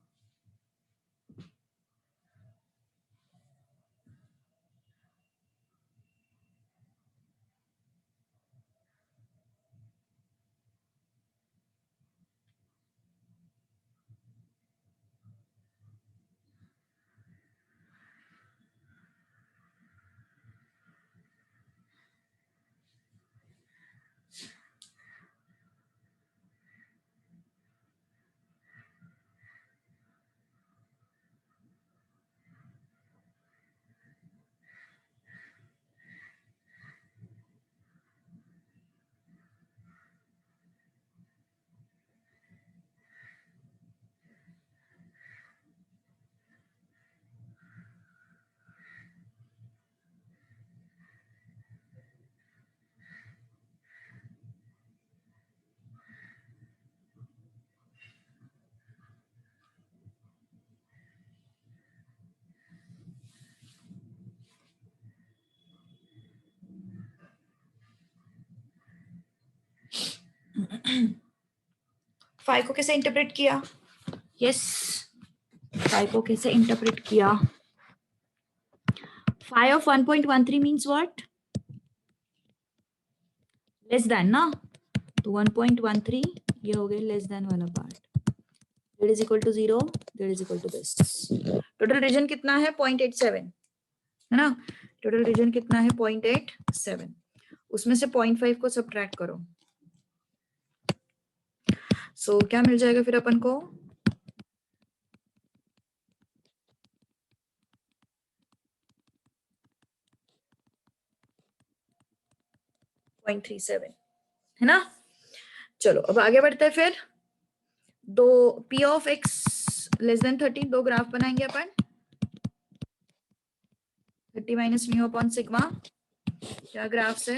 फाइ को कैसे इंटरप्रेट किया? यस, फाइ को कैसे इंटरप्रेट किया? Phi of 1.13 means what? Less than ना. तो 1.13 ये हो गया लेस देन वाला part. z is equal to 0, z is equal to this. Total region कितना है 0.87 है ना, टोटल रीजन कितना है 0.87, उसमें से 0.5 को सब्ट्रैक्ट करो, सो क्या मिल जाएगा फिर अपन को 0.37 है ना। चलो अब आगे बढ़ते हैं, फिर दो p of x less then 30 दो ग्राफ बनाएंगे अपन, 30 माइनस म्यू अपॉन सिग्मा, क्या ग्राफ्स है,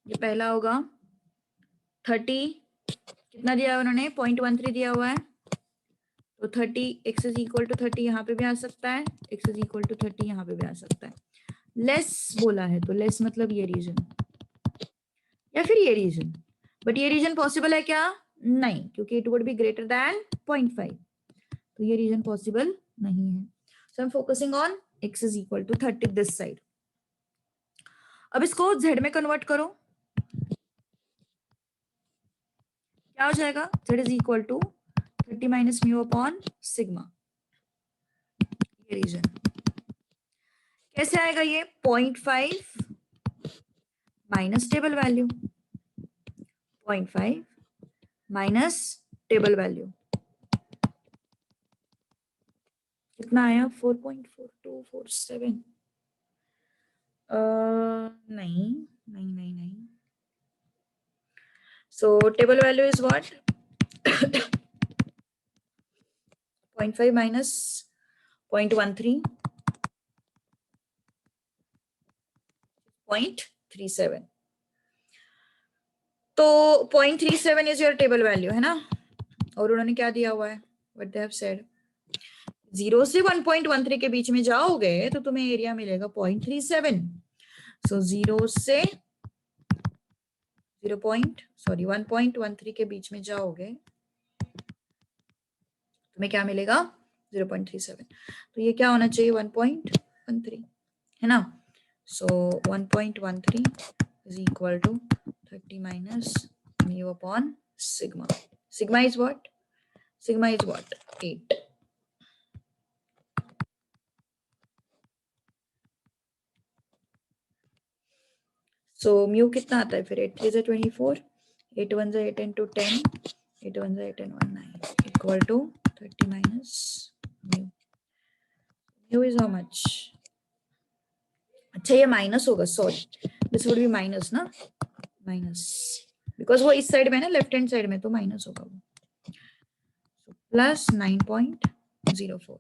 ये पहला होगा 30 कितना दिया है उन्होंने 0.13 दिया हुआ है, तो 30 x इज इक्वल टू 30 यहाँ पे भी आ सकता है, x इज इक्वल टू 30 यहाँ पे भी आ सकता है, लेस बोला है तो लेस मतलब ये रीजन या फिर ये रीजन, बट ये रीजन पॉसिबल है क्या, नहीं, क्योंकि it would be greater than 0.5, तो ये रीजन पॉसिबल नहीं है, so I am focusing on x is equal to 30 this side. अब इसको z में कन्वर्ट करो, क्या हो जाएगा z is equal to 30 minus mu upon sigma, ये रीजन कैसे आएगा, ये 0.5 minus table value, 0.5 minus table value कितना आया 4.4247, नहीं नहीं नहीं नहीं, so table value is what 0.5 minus 0.13 0.37, तो 0.37 इज योर टेबल वैल्यू है ना, और उन्होंने क्या दिया हुआ है व्हाट दे हैव सेड, 0 से 1.13 के बीच में जाओगे तो तुम्हें एरिया मिलेगा 0.37, सो 0 से 1.13 के बीच में जाओगे तुम्हें क्या मिलेगा 0.37, तो ये क्या होना चाहिए 1.13 है ना, सो 1.13 is equal to 30 minus mu upon sigma, sigma is what 8, so mu कितना आता है फिर 8 3 24, 8 1 8 into 10, 8 1 8 and 1 9 equal to 30 minus mu, mu is how much, अच्छा ये माइनस होगा, sorry this would be minus ना, माइनस बिकॉज वो इस साइड में ना लेफ्ट हैंड साइड में, तो माइनस होगा वो, plus 9.04,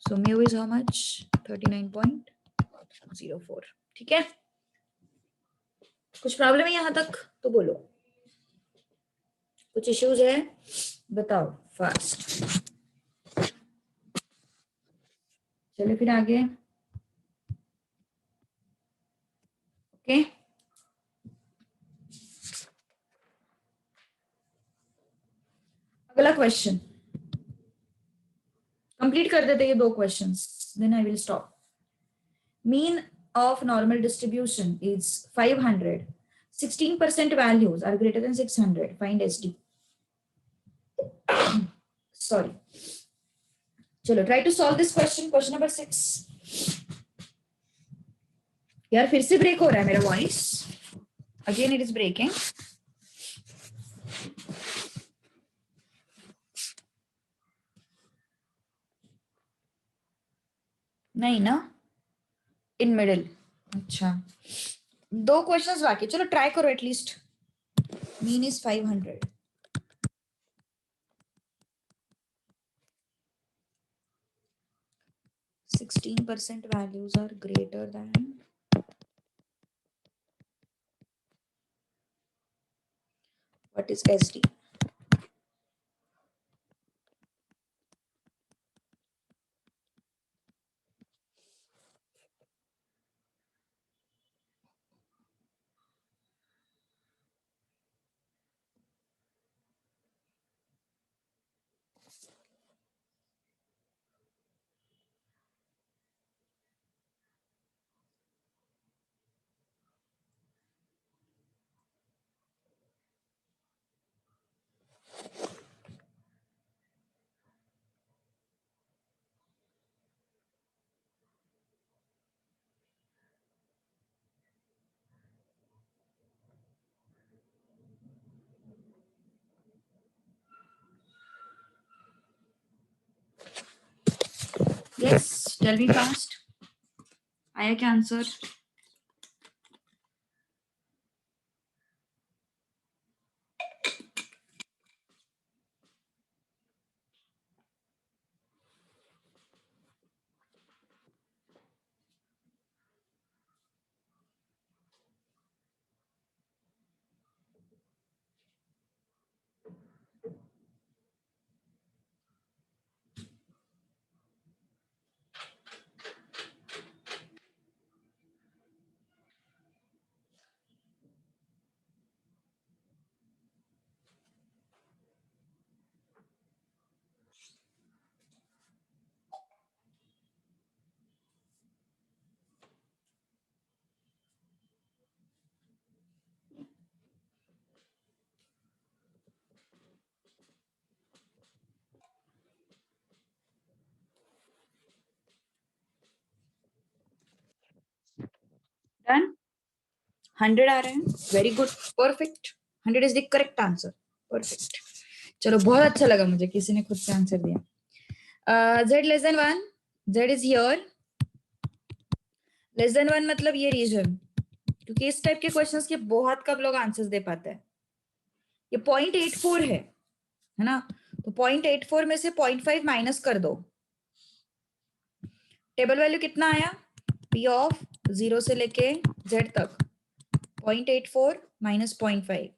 so mu is how much 39.04, ठीक है, कुछ प्रॉब्लम है यहाँ तक तो बोलो, कुछ इश्यूज है बताओ फास्ट, चलो फिर आगे, ओके अगला क्वेश्चन कंप्लीट कर देते ये दो questions, then I will stop. Mean of normal distribution is 500, 16% values are greater than 600, find SD, sorry, चलो try to solve this question, question number 6, यार फिर से ब्रेक हो रहा है मेरा voice, again it is breaking, नहीं ना इन मिडिल, अच्छा दो क्वेश्चंस बाकी, चलो ट्राई करो at least, mean is 500, %16 values are greater than, what is SD, yes, tell me fast, आया क्या आंसर? डन, 100 आ रहे हैं, very good, perfect, 100 is the correct answer, perfect. चलो, बहुत अच्छा लगा मुझे, किसी ने खुद से आंसर दिया। z less than 1, z is here, less than 1 मतलब ये रीजन, क्योंकि इस टाइप के क्वेश्चंस के बहुत कम लोग आंसर्स दे पाते हैं। ये 0.84 है ना, तो 0.84 में से 0.5 माइनस कर दो, टेबल वैल्यू कितना आया, p ऑफ 0 से लेके z तक 0.84 माइनस 0.5,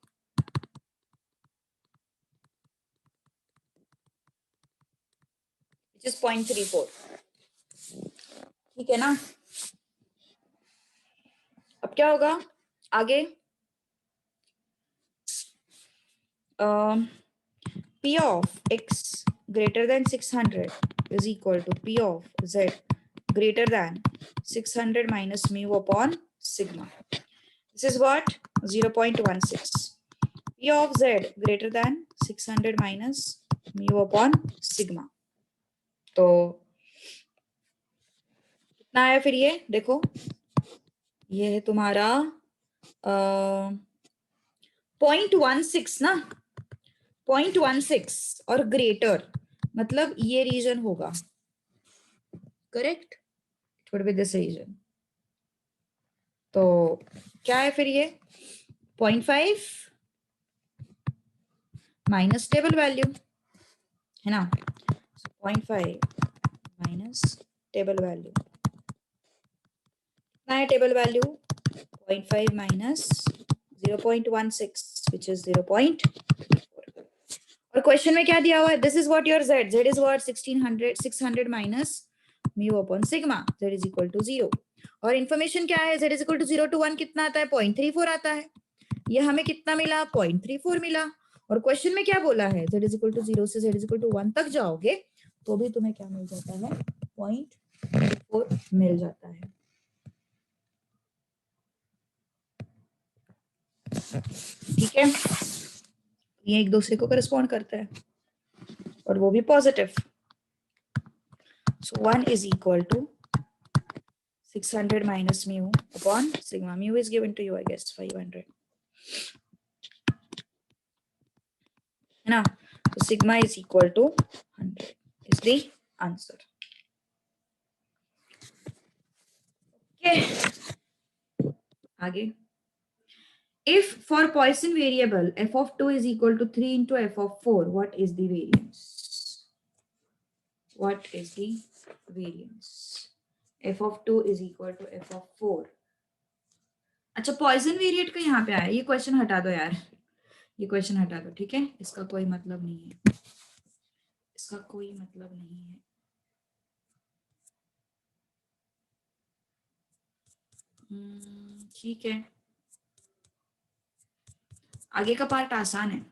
which is 0.34, ठीक है ना। अब क्या होगा आगे, p of x greater than 600 is equal to p of z greater than 600 minus mu upon sigma. This is what, 0.16. p of z greater than 600 minus mu upon sigma. तो कितना आया फिर, ये देखो, ये है तुम्हारा 0.16 ना, 0.16 और ग्रेटर मतलब ये रीजन होगा, correct, it would be this region. तो क्या है फिर ये, 0.5 माइनस टेबल वैल्यू है ना, 0.5 माइनस टेबल वैल्यू, कितना है table value, 0.5 minus 0.16 which is 0.4। और क्वेश्चन में क्या दिया हुआ है, this is what your z, z is what 600 minus mu upon sigma, z is equal to 0। और इन्फॉर्मेशन क्या है, z is equal to 0 to 1 कितना आता है, 0.34 आता है, ये हमें कितना मिला, 0.34 मिला। और क्वेश्चन में क्या बोला है, z इज इक्वल टू 0 से z इज इक्वल टू 1 तक जाओगे तो भी तुम्हें क्या मिल जाता है, 0.34 मिल जाता है, ठीक है। ये एक दूसरे को करस्पॉन्ड करता है और वो भी positive. So 1 is equal to 600 minus mu upon sigma. Mu is given to you, I guess, 500. है ना, so sigma is equal to 100 is the answer. Okay, आगे, if for Poisson variable f of 2 is equal to 3 into f of 4, what is the variance? What is the variance? f of 2 is equal to f of 4. अच्छा, poison variate का यहाँ पे आया, ये question हटा दो यार, ये क्वेश्चन हटा दो, ठीक है, इसका कोई मतलब नहीं है, इसका कोई मतलब नहीं है। ठीक है, आगे का पार्ट आसान है,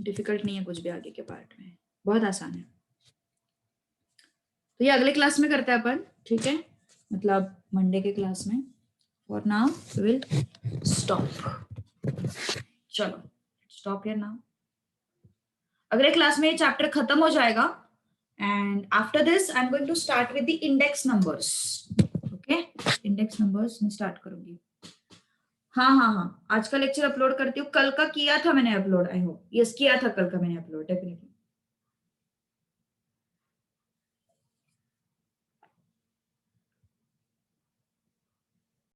डिफिकल्ट नहीं है कुछ भी आगे के पार्ट में, बहुत आसान है। तो ये अगले क्लास में करते हैं अपन, ठीक है, मतलब मंडे के क्लास में। For now we will stop, चलो स्टॉप हियर नाउ। अगले क्लास में ये चैप्टर खत्म हो जाएगा and after this I am going to start with the index numbers. Okay, index numbers में स्टार्ट करूंगी। हाँ, आज का लेक्चर अपलोड करती हूँ, कल का किया था मैंने अपलोड, आई होप, यस किया था कल का मैंने अपलोड, डेफिनेटली।